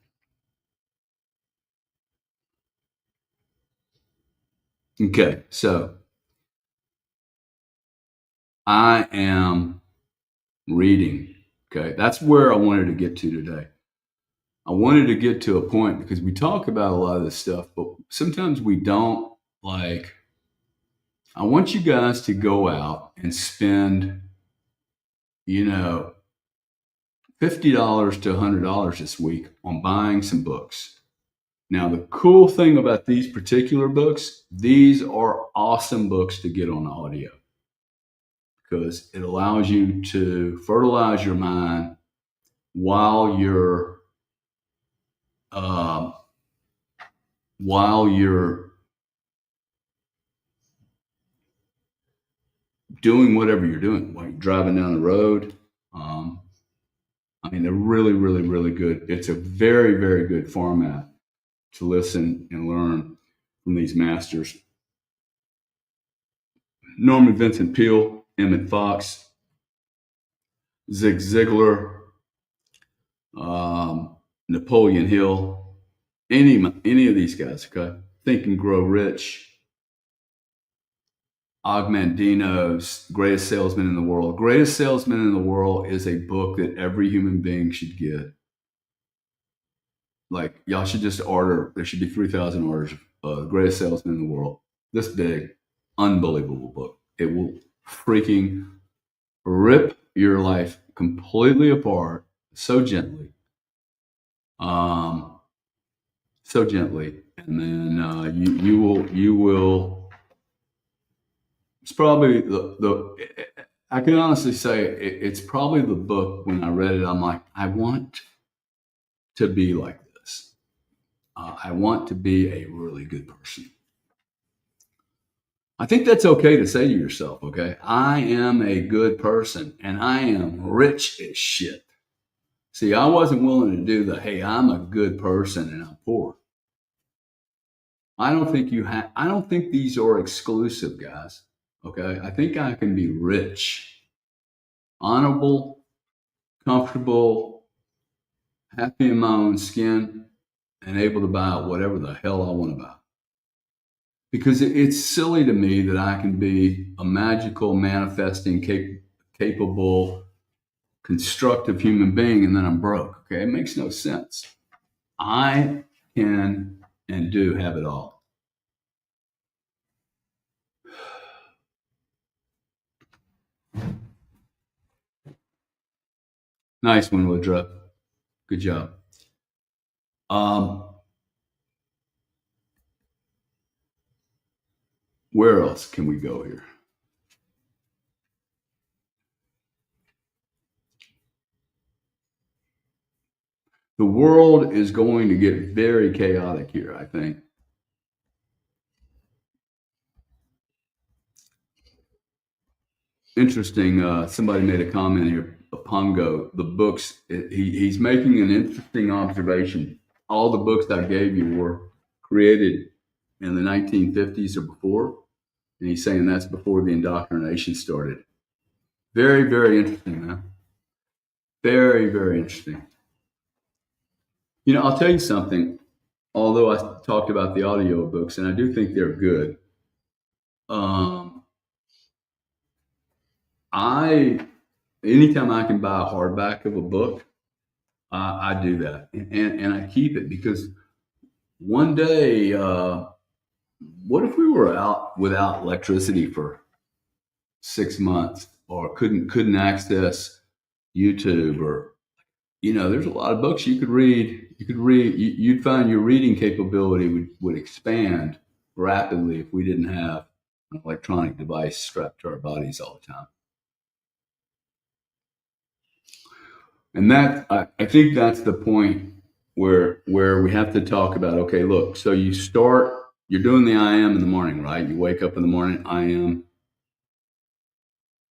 [SPEAKER 1] Okay, so I am reading. Okay, that's where I wanted to get to today. I wanted to get to a point because we talk about a lot of this stuff, but sometimes we don't. Like, I want you guys to go out and spend, you know, $50 to $100 this week on buying some books. Now, the cool thing about these particular books, these are awesome books to get on audio because it allows you to fertilize your mind while you're uh, while you're doing whatever you're doing, like driving down the road. Um, I mean, they're really, really, really good. It's a very, very good format to listen and learn from these masters. Norman Vincent Peale, Emmett Fox, Zig Ziglar, Napoleon Hill, any of these guys. Okay, Think and Grow Rich, Og Mandino's Greatest Salesman in the World. Greatest Salesman in the World is a book that every human being should get. Like y'all should just order. There should be 3,000 orders of Greatest Salesman in the World. This big, unbelievable book. It will freaking rip your life completely apart so gently, um, so gently, and then you will. It's probably the. I can honestly say it's probably the book. When I read it, I'm like, I want to be like this. I want to be a really good person. I think that's okay to say to yourself, okay? I am a good person and I am rich as shit. See, I wasn't willing to do the, hey, I'm a good person and I'm poor. I don't think these are exclusive, guys. Okay? I think I can be rich, honorable, comfortable, happy in my own skin, and able to buy whatever the hell I want to buy. Because it's silly to me that I can be a magical, manifesting, capable, constructive human being and then I'm broke. Okay, it makes no sense. I can and do have it all. Nice one, Woodruff. Good job. Um, where else can we go here? The world is going to get very chaotic here, I think. Interesting. Somebody made a comment here. Pongo, the books, he's making an interesting observation. All the books I gave you were created in the 1950s or before. And he's saying that's before the indoctrination started. Very, very interesting, man. Very, very interesting. You know, I'll tell you something. Although I talked about the audio books, and I do think they're good, um, I anytime I can buy a hardback of a book, I do that, and I keep it because one day, what if we were out without electricity for 6 months, or couldn't access YouTube, or there's a lot of books you could read. You'd find your reading capability would expand rapidly if we didn't have an electronic device strapped to our bodies all the time. And I think that's the point where we have to talk about, okay, look, so you're doing the I am in the morning, right? You wake up in the morning, I am,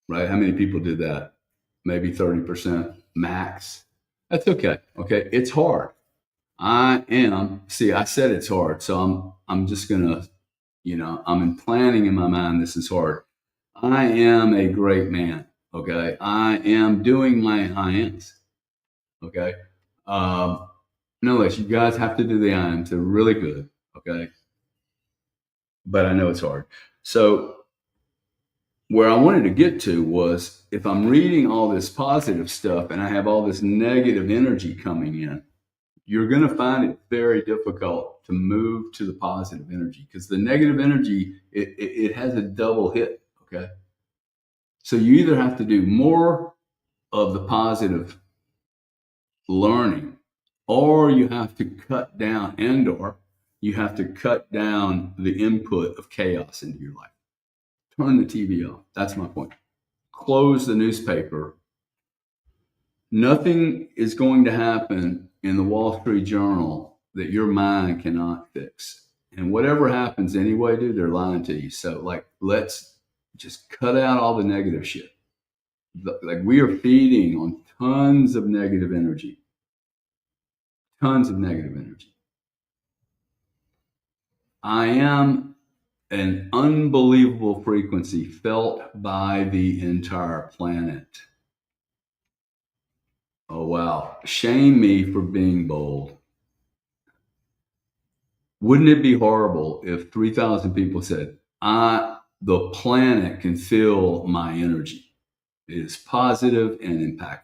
[SPEAKER 1] right? How many people do that? Maybe 30% max. That's okay. Okay. It's hard. I am. See, I said it's hard, so I'm just gonna, I'm planning in my mind. This is hard. I am a great man. Okay, I am doing my I ams. Okay, no less. You guys have to do the I ams. They're really good. Okay, but I know it's hard. So where I wanted to get to was if I'm reading all this positive stuff and I have all this negative energy coming in, you're going to find it very difficult to move to the positive energy because the negative energy it has a double hit. Okay, so you either have to do more of the positive learning, or you have to cut down, or you have to cut down the input of chaos into your life. Turn the TV off. That's my point. Close the newspaper. Nothing is going to happen in the Wall Street Journal that your mind cannot fix. And whatever happens anyway, dude, they're lying to you. So, like, let's just cut out all the negative shit. Like, we are feeding on tons of negative energy. Tons of negative energy. I am an unbelievable frequency felt by the entire planet. Oh, wow. Shame me for being bold. Wouldn't it be horrible if 3,000 people said, the planet can feel my energy? It is positive and impactful.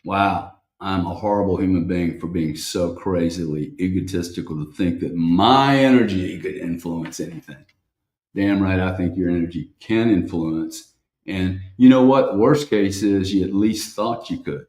[SPEAKER 1] Wow. I'm a horrible human being for being so crazily egotistical to think that my energy could influence anything. Damn right, I think your energy can influence. And you know what? Worst case is you at least thought you could.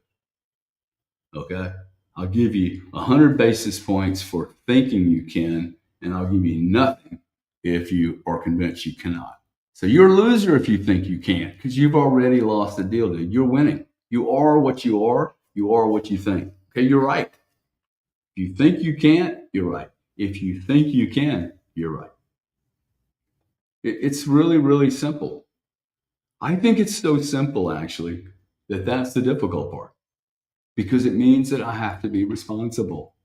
[SPEAKER 1] Okay. I'll give you 100 basis points for thinking you can, and I'll give you nothing if you are convinced you cannot. So you're a loser if you think you can't, because you've already lost the deal, dude. You're winning. You are what you are. You are what you think. Okay, you're right. If you think you can't, you're right. If you think you can, you're right. It's really, really simple. I think it's so simple, actually, that that's the difficult part because it means that I have to be responsible.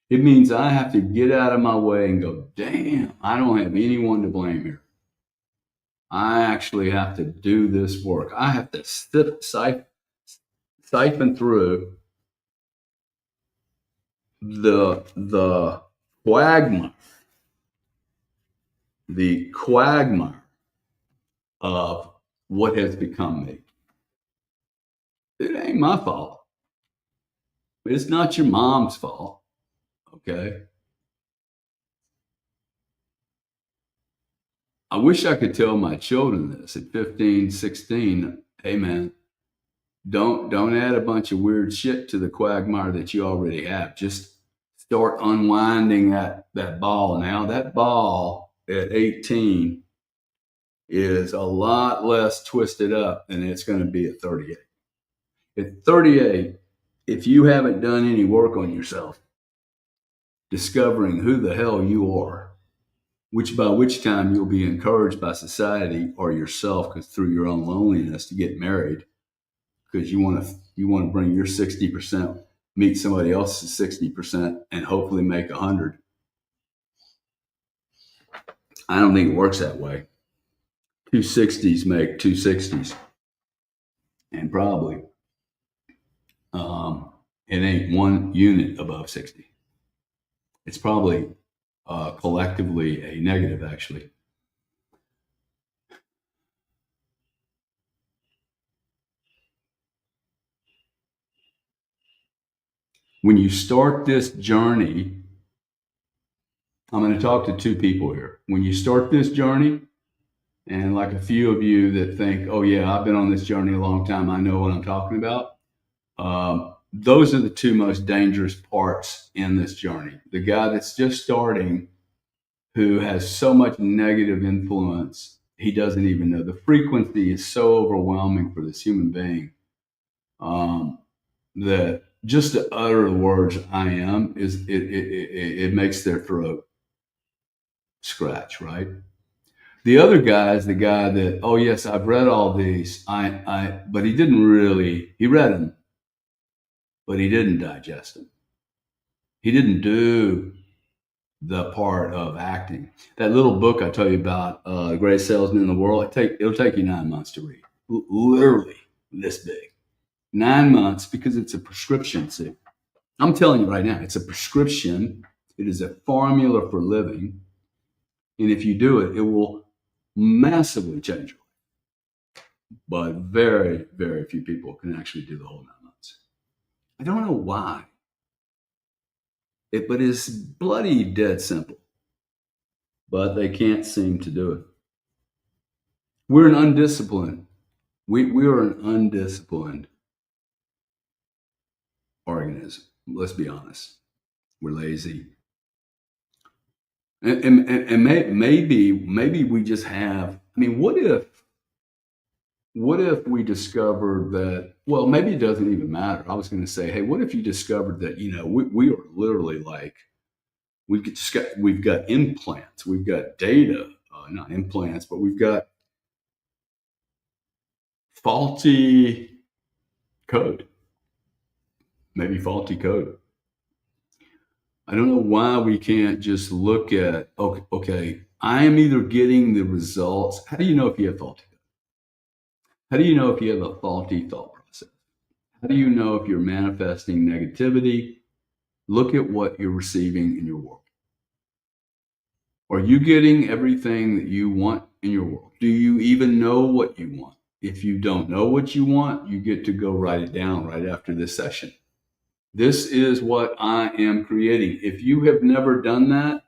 [SPEAKER 1] It means I have to get out of my way and go, damn, I don't have anyone to blame here. I actually have to do this work. I have to siphon through the quagmire, the quagmire of what has become me. It ain't my fault. It's not your mom's fault. Okay. I wish I could tell my children this at 15, 16. Hey man, don't add a bunch of weird shit to the quagmire that you already have. Just start unwinding that ball now. That ball at 18 is a lot less twisted up than it's going to be at 38. At 38, if you haven't done any work on yourself, discovering who the hell you are, which time you'll be encouraged by society or yourself because through your own loneliness to get married because you want to bring your 60%, meet somebody else's 60%, and hopefully make 100. I don't think it works that way. Two 60s make two 60s, and probably it ain't one unit above 60. It's probably collectively a negative, actually. When you start this journey, I'm going to talk to two people here. When you start this journey, and like a few of you that think, oh, yeah, I've been on this journey a long time, I know what I'm talking about. Those are the two most dangerous parts in this journey. The guy that's just starting, who has so much negative influence, he doesn't even know. The frequency is so overwhelming for this human being that just to utter the words "I am" it makes their throat scratch, right? The other guy is the guy that, oh yes, I've read all these. But he didn't really. He read them, but he didn't digest them. He didn't do the part of acting. That little book I tell you about, The Greatest Salesman in the World, it'll take you 9 months to read. Literally this big. 9 months because it's a prescription. See, I'm telling you right now, it's a prescription. It is a formula for living. And if you do it, it will massively change your life. But very, very few people can actually do the whole 9 months. I don't know why. But it's bloody dead simple. But they can't seem to do it. We're an undisciplined. We are an undisciplined organism. Let's be honest. We're lazy. And maybe we just have. I mean, what if we discovered that? Well, maybe it doesn't even matter. I was going to say, hey, what if you discovered that we are literally like we've got implants, we've got data, not implants, but we've got faulty code, maybe faulty code. I don't know why we can't just look at, okay, I am either getting the results. How do you know if you have faulty code? How do you know if you have a faulty thought process? How do you know if you're manifesting negativity? Look at what you're receiving in your world. Are you getting everything that you want in your world? Do you even know what you want? If you don't know what you want, you get to go write it down right after this session. This is what I am creating. If you have never done that,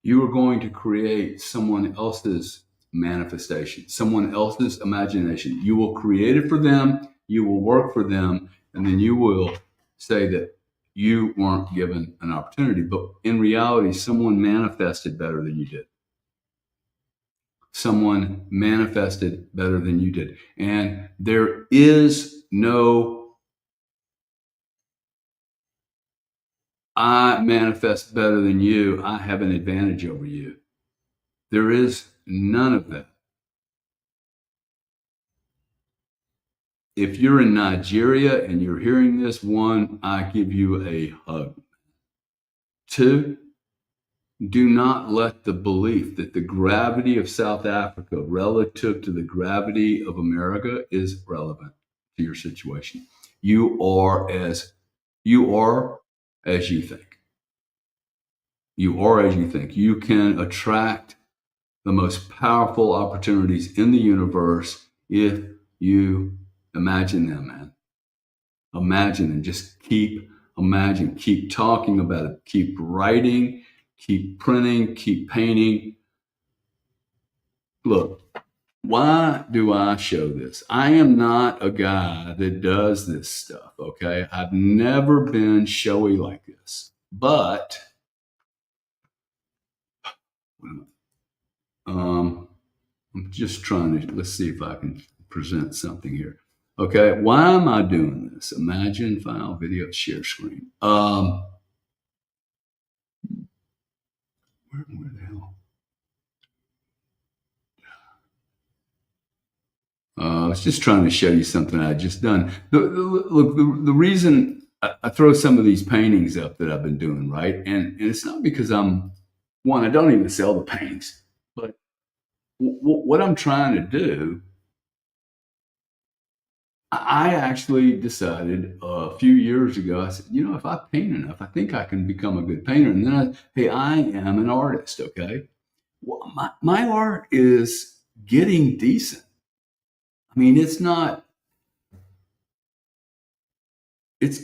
[SPEAKER 1] you are going to create someone else's manifestation, someone else's imagination. You will create it for them, you will work for them, and then you will say that you weren't given an opportunity. But in reality, someone manifested better than you did. Someone manifested better than you did. And there is no I manifest better than you, I have an advantage over you. There is none of that. If you're in Nigeria and you're hearing this, one, I give you a hug. Two, do not let the belief that the gravity of South Africa relative to the gravity of America is relevant to your situation. You are as you think. You are as you think. You can attract the most powerful opportunities in the universe if you imagine them, man. Imagine and just keep talking about it, keep writing, keep printing, keep painting. Look, why do I show this? I am not a guy that does this stuff, okay? I've never been showy like this. But I'm just trying to, let's see if I can present something here. Okay, why am I doing this? Imagine, file, video, share screen. Where the hell? I was just trying to show you something I just done. Look, the reason I throw some of these paintings up that I've been doing, right? And it's not because I don't even sell the paintings, but what I'm trying to do, I actually decided a few years ago, I said, if I paint enough, I think I can become a good painter. And then hey, I am an artist, okay? Well, my art is getting decent. I mean, it's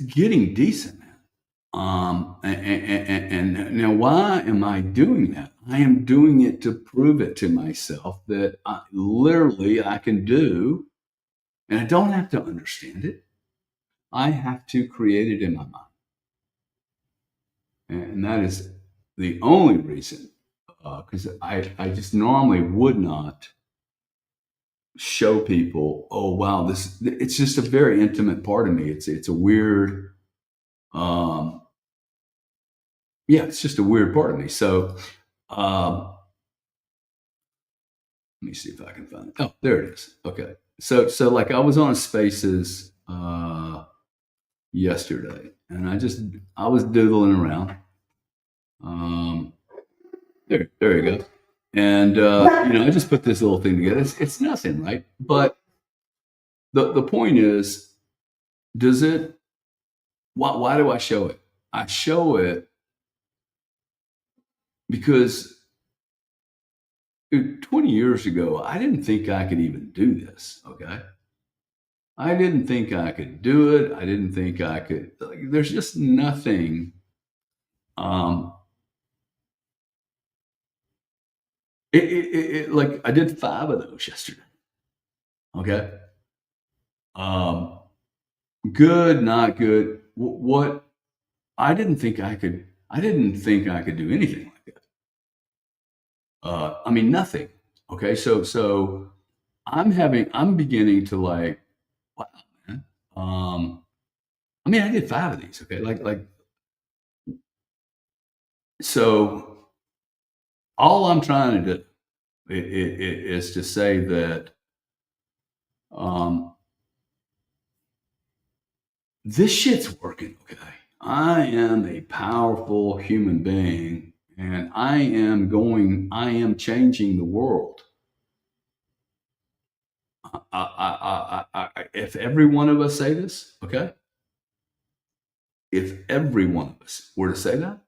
[SPEAKER 1] getting decent, man. And now why am I doing that? I am doing it to prove it to myself that I can do, and I don't have to understand it. I have to create it in my mind. And that is the only reason, because I just normally would not show people, oh, wow, it's just a very intimate part of me. It's a weird, um, yeah, it's just a weird part of me. So, let me see if I can find it. Oh, there it is. Okay. So like I was on Spaces yesterday, and I was doodling around. There you go. And I just put this little thing together. It's nothing, right? But the point is, does it? Why do I show it? I show it because 20 years ago, I didn't think I could even do this. Okay. I didn't think I could do it. I didn't think I could. Like, there's just nothing. Um, like I did 5 of those yesterday. Okay. Um, good, not good. What I didn't think I could. I didn't think I could do anything like that. I mean, nothing. Okay. So I'm beginning to like, wow, man. I mean, I did 5 of these. Okay. So all I'm trying to do is to say that um, this shit's working. Okay. I am a powerful human being and I am changing the world. If every one of us say this, okay, if every one of us were to say that,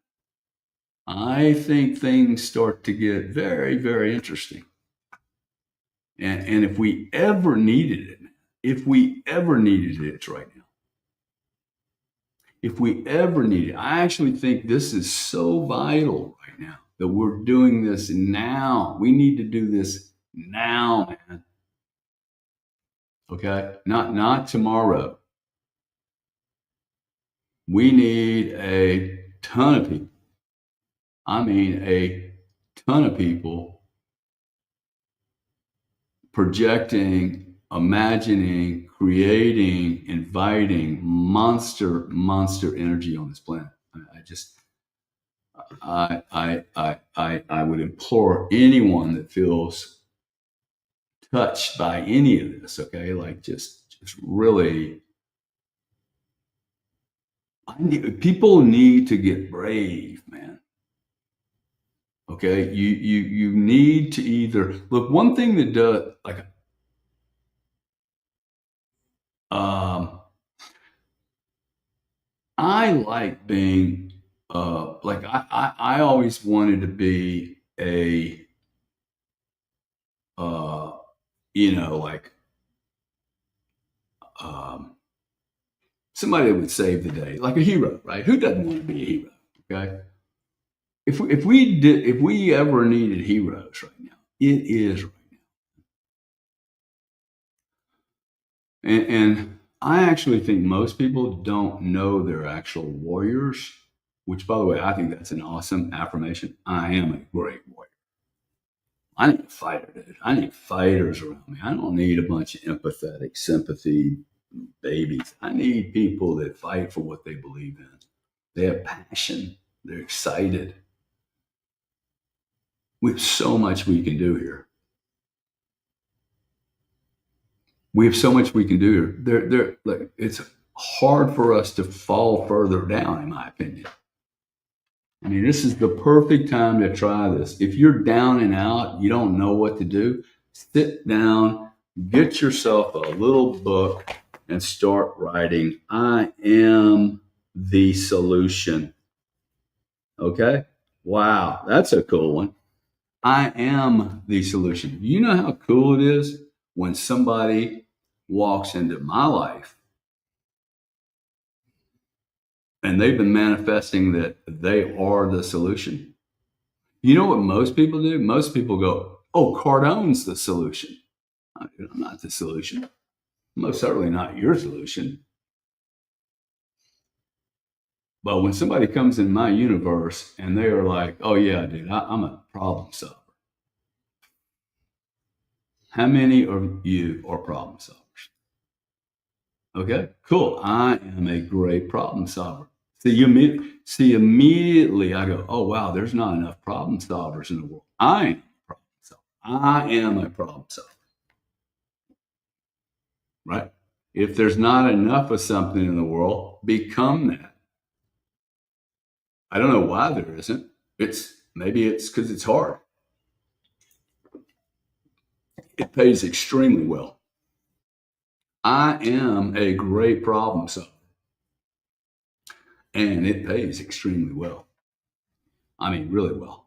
[SPEAKER 1] I think things start to get very, very interesting. And if we ever needed it, it's right now. if we ever need it, I actually think this is so vital right now that we're doing this now. We need to do this now, man. Okay? Not tomorrow. We need a ton of people. I mean, a ton of people projecting, imagining, creating, inviting monster energy on this planet. I just, I would implore anyone that feels touched by any of this, okay, like just really, people need to get brave, man. Okay, you need to either look. One thing that does, like, um, I like being, like I always wanted to be a, uh, like, um, somebody that would save the day, like a hero, right? Who doesn't want to be a hero? Okay, if we ever needed heroes right now, it is right now. And I actually think most people don't know they're actual warriors. Which, by the way, I think that's an awesome affirmation. I am a great warrior. I need a fighter, dude. I need fighters around me. I don't need a bunch of empathetic sympathy babies. I need people that fight for what they believe in. They have passion. They're excited. We have so much we can do here. We have so much we can do here. Like, it's hard for us to fall further down, in my opinion. I mean, this is the perfect time to try this. If you're down and out, you don't know what to do, sit down, get yourself a little book, and start writing. I am the solution. Okay? Wow, that's a cool one. I am the solution. You know how cool it is when somebody walks into my life and they've been manifesting that they are the solution. You know what most people do? Most people go, "Oh, Cardone's the solution." I'm not the solution. Most certainly not your solution. But when somebody comes in my universe and they are like, "Oh yeah, dude, I'm a problem solver." How many of you are problem solvers? Okay, cool. I am a great problem solver. See, immediately I go, "Oh wow, there's not enough problem solvers in the world." I am a problem solver. I am a problem solver, right? If there's not enough of something in the world, become that. I don't know why there isn't. Maybe it's because it's hard. It pays extremely well. I am a great problem solver, and it pays extremely well. I mean, really well.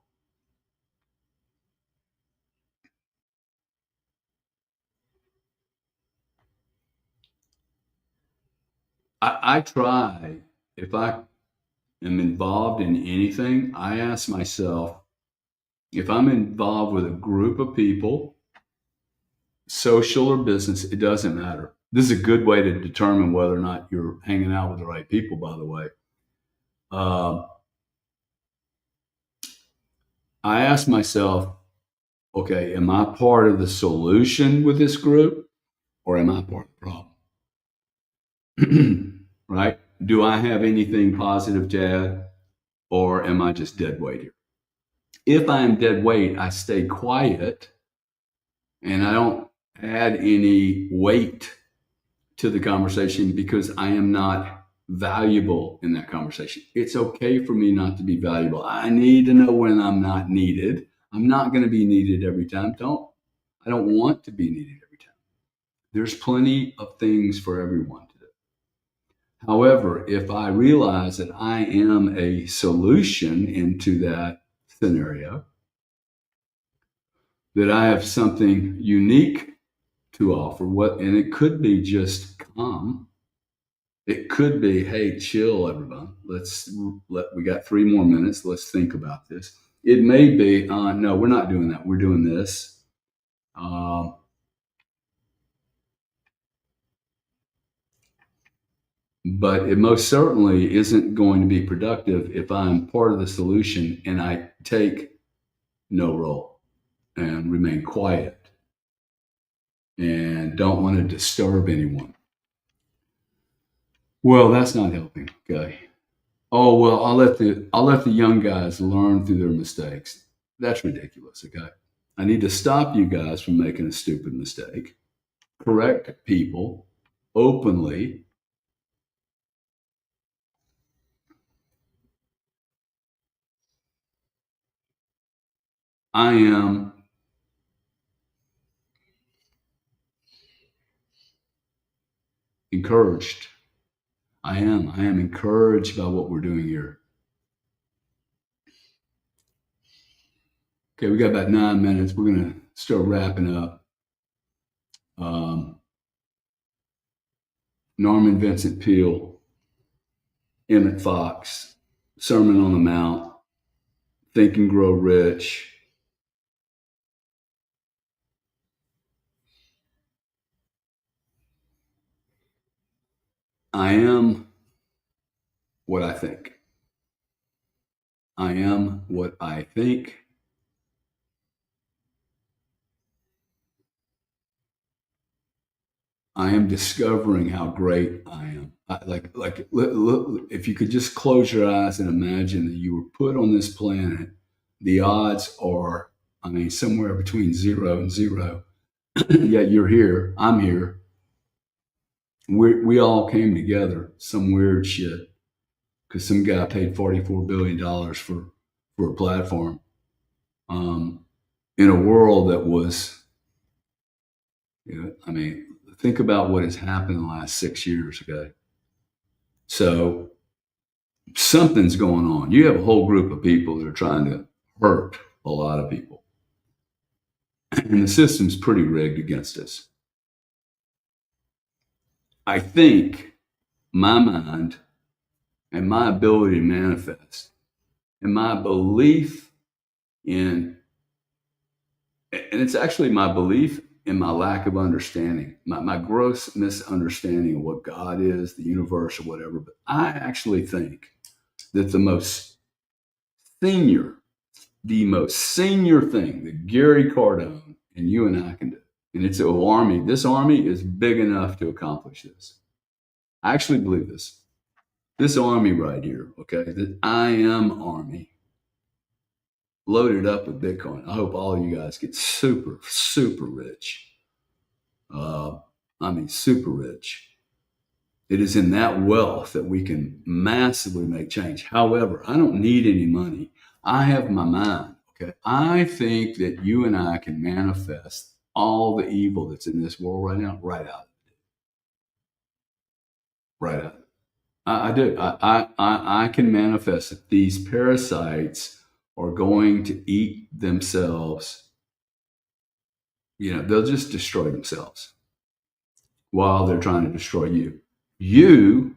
[SPEAKER 1] I try, if I am involved in anything, I ask myself, if I'm involved with a group of people, social or business, it doesn't matter. This is a good way to determine whether or not you're hanging out with the right people, by the way. Uh, I ask myself, okay, am I part of the solution with this group or am I part of the problem? Right? Do I have anything positive to add or am I just dead weight here? If I am dead weight, I stay quiet and I don't add any weight to the conversation because I am not valuable in that conversation. It's okay for me not to be valuable. I need to know when I'm not needed. I'm not going to be needed every time. I don't want to be needed every time. There's plenty of things for everyone to do. However, if I realize that I am a solution into that scenario, that I have something unique to offer, and it could be just calm, It could be, hey, chill, everyone. We got 3 more minutes. Let's think about this. It may be, no, we're not doing that. We're doing this. Um, but it most certainly isn't going to be productive if I'm part of the solution and I take no role and remain quiet and don't want to disturb anyone. Well, that's not helping. Okay. Oh well, I'll let the young guys learn through their mistakes. That's ridiculous. Okay. I need to stop you guys from making a stupid mistake. Correct people openly. I am encouraged. I am encouraged by what we're doing here. Okay, we got about 9 minutes. We're gonna start wrapping up. Um, Norman Vincent Peale, Emmett Fox, Sermon on the Mount, Think and Grow Rich. I am what I think. I am what I think. I am discovering how great I am. If you could just close your eyes and imagine that you were put on this planet, the odds are, I mean, somewhere between 0 and 0. Yet you're here. I'm here. We all came together. Some weird shit because some guy paid $44 billion for a platform in a world that was, I mean, think about what has happened in the last 6 years. Okay, so something's going on. You have a whole group of people that are trying to hurt a lot of people, and the system's pretty rigged against us. I think my mind and my ability to manifest and my belief in, and it's actually my belief in my lack of understanding, my gross misunderstanding of what God is, the universe, or whatever. But I actually think that senior, the most senior thing that Gary Cardone and you and I can do, and it's an army. This army is big enough to accomplish this. I actually believe this. This army right here, okay, the I am army, loaded up with Bitcoin. I hope all of you guys get super, super rich. Uh, I mean, super rich. It is in that wealth that we can massively make change. However, I don't need any money. I have my mind. Okay. I think that you and I can manifest all the evil that's in this world right now, right out, right out. I do. I can manifest that these parasites are going to eat themselves. They'll just destroy themselves while they're trying to destroy you. You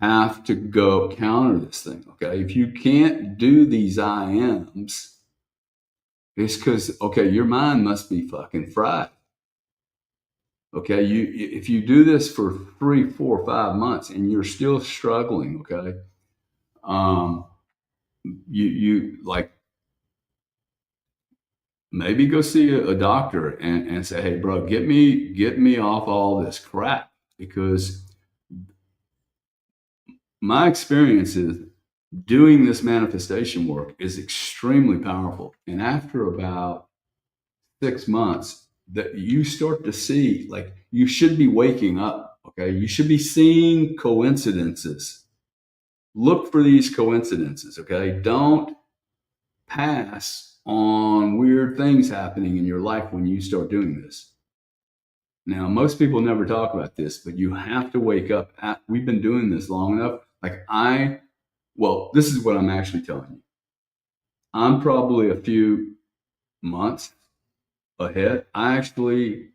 [SPEAKER 1] have to go counter this thing. Okay. If you can't do these IMs, it's because, okay, your mind must be fucking fried. Okay. If you do this for 3, 4, 5 months and you're still struggling, okay, um, you like maybe go see a doctor and say, hey, bro, get me off all this crap because my experience is doing this manifestation work is extremely powerful. And after about 6 months, that you start to see, like, you should be waking up. Okay. You should be seeing coincidences. Look for these coincidences. Okay. Don't pass on weird things happening in your life when you start doing this. Now, most people never talk about this, but you have to wake up. We've been doing this long enough. Well, this is what I'm actually telling you. I'm probably a few months ahead. I actually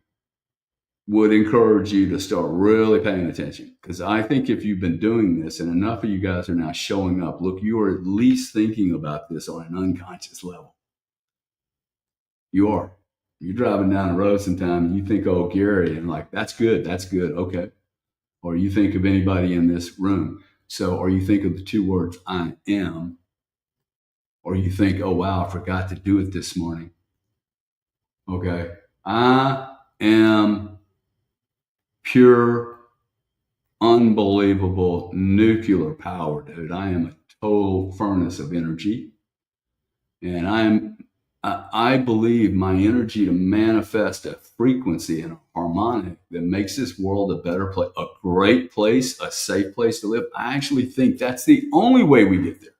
[SPEAKER 1] would encourage you to start really paying attention, because I think if you've been doing this and enough of you guys are now showing up, look, you are at least thinking about this on an unconscious level. You are. You're driving down the road sometime and you think, oh, Gary, and like, that's good, okay. Or you think of anybody in this room. So, or you think of the two words, I am, or you think, oh, wow, I forgot to do it this morning. Okay. I am pure, unbelievable nuclear power, dude. I am a total furnace of energy. And I believe my energy to manifest a frequency and a harmonic that makes this world a better place, a great place, a safe place to live. I actually think that's the only way we get there.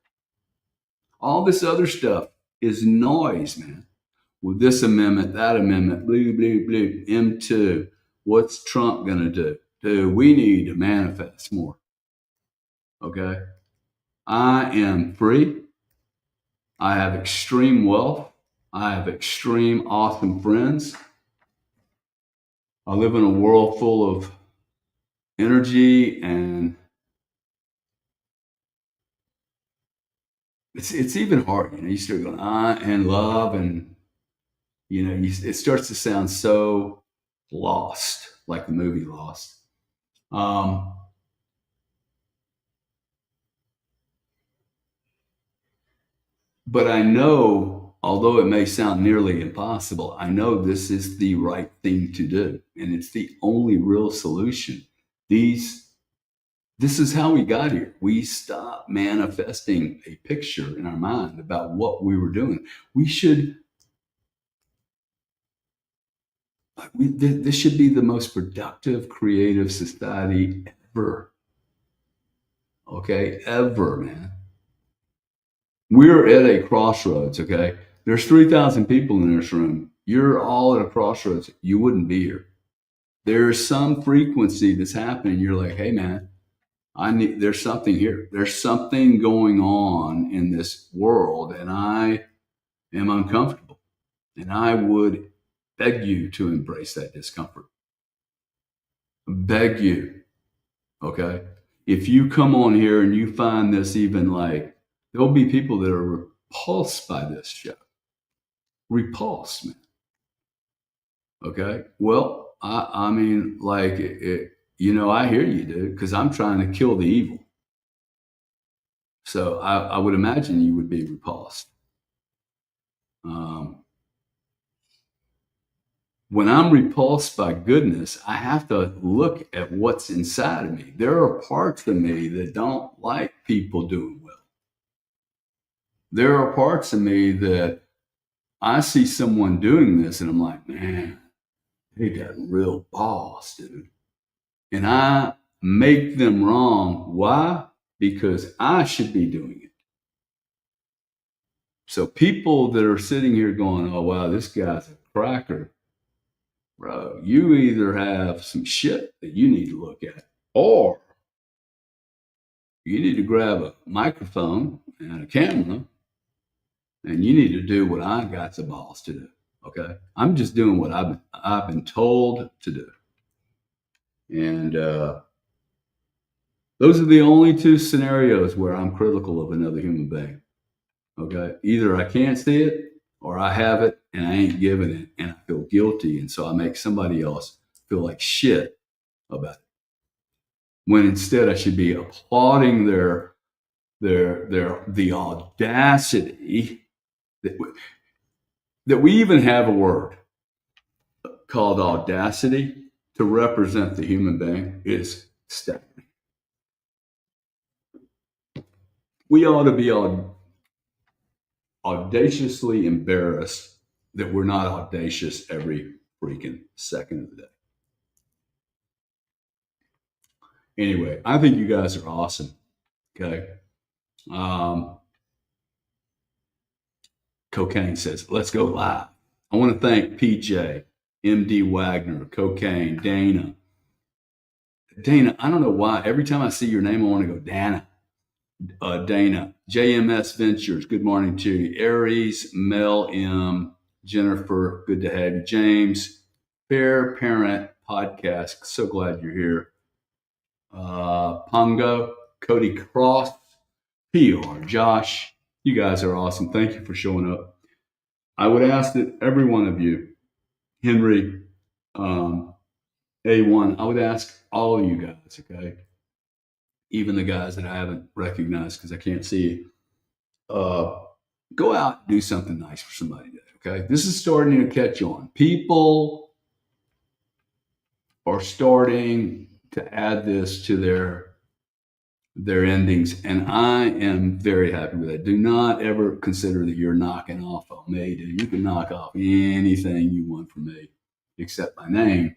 [SPEAKER 1] All this other stuff is noise, man. With this amendment, that amendment, blue, blue, blue, M2. What's Trump going to do? Dude, we need to manifest more. Okay? I am free. I have extreme wealth. I have extreme awesome friends. I live in a world full of energy, and it's even hard. You start going, and love, and it starts to sound so lost, like the movie Lost. Um, but I know, although it may sound nearly impossible, I know this is the right thing to do, and it's the only real solution. This is how we got here. We stopped manifesting a picture in our mind about what we were doing. We should, this should be the most productive, creative society ever. Okay, ever, man. We're at a crossroads, okay? There's 3,000 people in this room. You're all at a crossroads. You wouldn't be here. There's some frequency that's happening. You're like, hey, man, there's something here. There's something going on in this world, and I am uncomfortable. And I would beg you to embrace that discomfort. Beg you, okay? If you come on here and you find this even like, there'll be people that are repulsed by this show. Repulsed, man. Okay? Well, I mean, like, I hear you, dude, because I'm trying to kill the evil. So I would imagine you would be repulsed. When I'm repulsed by goodness, I have to look at what's inside of me. There are parts of me that don't like people doing well. There are parts of me that I see someone doing this and I'm like, man, they got real balls, dude. And I make them wrong. Why? Because I should be doing it. So people that are sitting here going, oh, wow, this guy's a cracker, bro, you either have some shit that you need to look at, or you need to grab a microphone and a camera and you need to do what I got the balls to do. Okay. I'm just doing what I've been told to do. And those are the only two scenarios where I'm critical of another human being. Okay. Either I can't see it or I have it and I ain't giving it and I feel guilty. And so I make somebody else feel like shit about it. When instead I should be applauding the audacity that we even have a word called audacity to represent the human being is staggering. We ought to be audaciously embarrassed that we're not audacious every freaking second of the day. Anyway, I think you guys are awesome. Okay. Cocaine says, let's go live. I want to thank PJ, MD Wagner, Cocaine, Dana. Dana, I don't know why. Every time I see your name, I want to go, Dana. Dana, JMS Ventures, good morning to you. Aries, Mel M, Jennifer, good to have you. James, Fair Parent podcast. So glad you're here. Pongo, Cody Cross, PR, Josh, you guys are awesome. Thank you for showing up. I would ask that every one of you, Henry, A1, I would ask all of you guys, okay, even the guys that I haven't recognized because I can't see you, go out and do something nice for somebody today, okay? This is starting to catch on. People are starting to add this to their endings, and I am very happy with that. Do not ever consider that you're knocking off on me. Dude. You can knock off anything you want from me, except my name.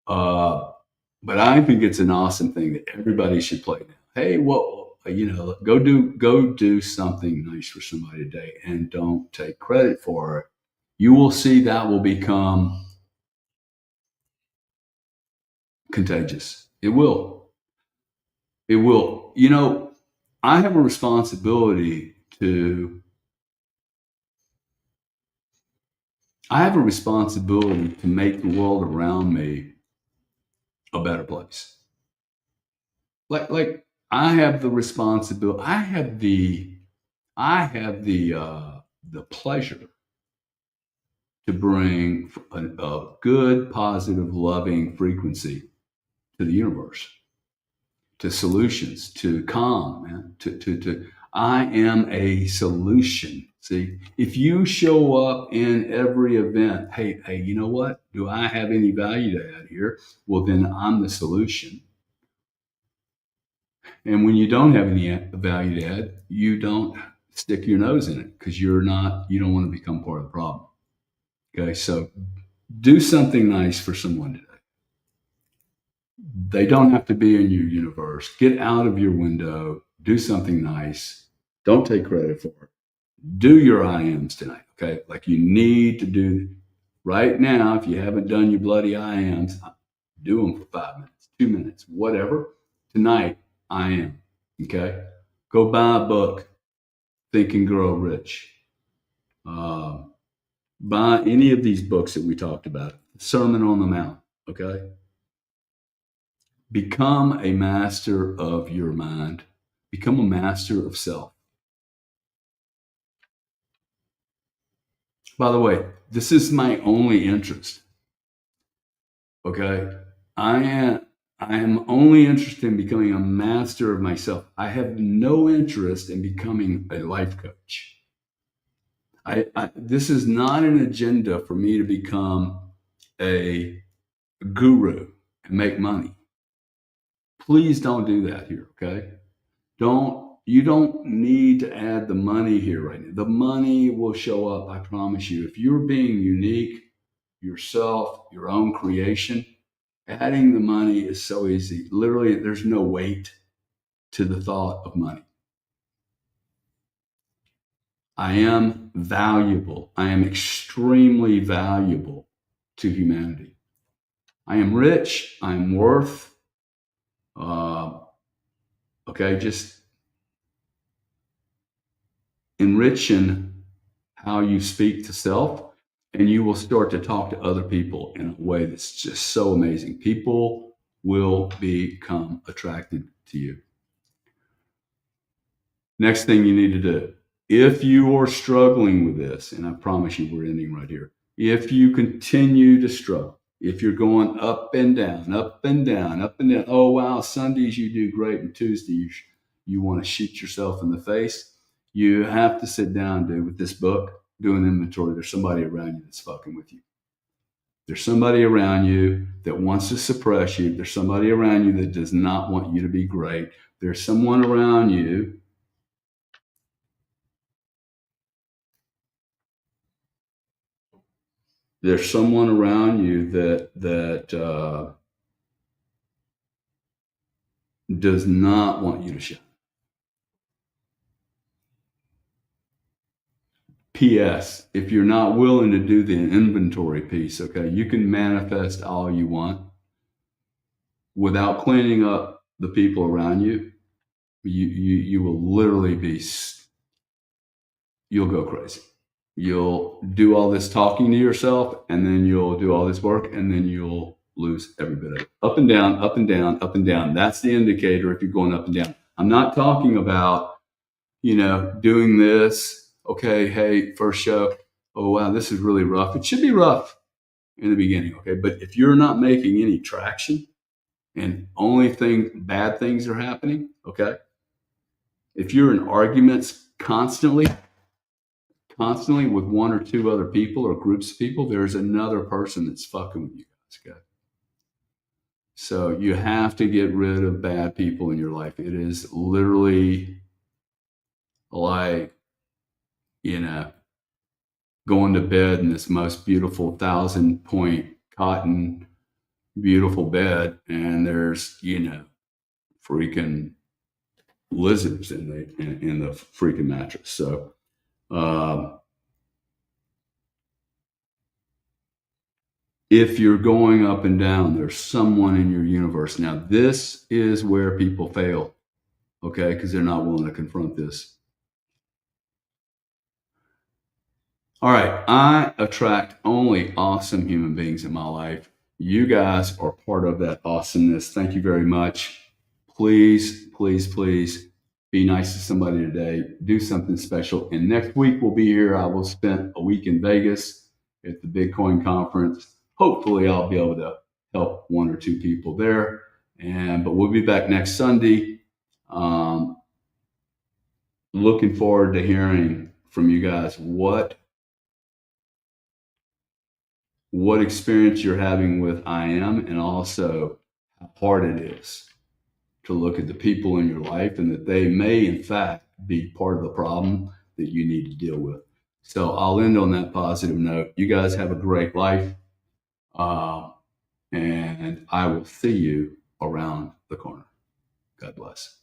[SPEAKER 1] But I think it's an awesome thing that everybody should play now. Hey, well, go do something nice for somebody today, and don't take credit for it. You will see that will become contagious. It will. It will. I have a responsibility to make the world around me a better place. Like I have the responsibility. I have the pleasure to bring a good, positive, loving frequency to the universe, to solutions, to calm, man. To I am a solution. See, if you show up in every event, hey, you know what? Do I have any value to add here? Well, then I'm the solution. And when you don't have any value to add, you don't stick your nose in it because you don't want to become part of the problem. Okay, so do something nice for someone today. They don't have to be in your universe. Get out of your window, do something nice. Don't take credit for it. Do your IMs tonight, okay? Like you need to do right now. If you haven't done your bloody IMs, do them for 5 minutes, 2 minutes, whatever. Tonight, I am, okay? Go buy a book, Think and Grow Rich. Buy any of these books that we talked about, Sermon on the Mount, okay? Become a master of your mind. Become a master of self. By the way, this is my only interest. Okay? I am only interested in becoming a master of myself. I have no interest in becoming a life coach. This is not an agenda for me to become a guru and make money. Please don't do that here, okay? You don't need to add the money here right now. The money will show up, I promise you. If you're being unique, yourself, your own creation, adding the money is so easy. Literally, there's no weight to the thought of money. I am valuable. I am extremely valuable to humanity. I am rich. I am worth. Just enriching how you speak to self, and you will start to talk to other people in a way that's just so amazing. People will become attracted to you. Next thing you need to do, if you are struggling with this, and I promise you we're ending right here, if you continue to struggle, if you're going up and down, up and down, up and down, oh wow, Sundays you do great, and Tuesday you want to shoot yourself in the face, you have to sit down, dude, with this book, do an inventory. There's somebody around you that's fucking with you. There's somebody around you that wants to suppress you. There's somebody around you that does not want you to be great. There's someone around you that does not want you to shine. P.S. If you're not willing to do the inventory piece, okay, you can manifest all you want without cleaning up the people around you. You will literally you'll go crazy. You'll do all this talking to yourself, and then you'll do all this work, and then you'll lose every bit of it. Up and down, up and down, up and down. That's the indicator if you're going up and down. I'm not talking about, doing this. Okay, hey, first show. Oh, wow, this is really rough. It should be rough in the beginning, okay? But if you're not making any traction and bad things are happening, okay? If you're in arguments constantly with one or two other people or groups of people, there's another person that's fucking with you guys, okay? So you have to get rid of bad people in your life. It is literally like, going to bed in this most beautiful 1,000-point cotton, beautiful bed, and there's, freaking lizards in the freaking mattress. So, if you're going up and down, there's someone in your universe. Now, this is where people fail, okay, because they're not willing to confront this. All right, I attract only awesome human beings in my life. You guys are part of that awesomeness. Thank you very much. Please, please, please be nice to somebody today. Do something special. And next week we'll be here. I will spend a week in Vegas at the Bitcoin conference. Hopefully I'll be able to help one or two people there. But we'll be back next Sunday. Looking forward to hearing from you guys what experience you're having with I am, and also how hard it is to look at the people in your life and that they may, in fact, be part of the problem that you need to deal with. So I'll end on that positive note. You guys have a great life, and I will see you around the corner. God bless.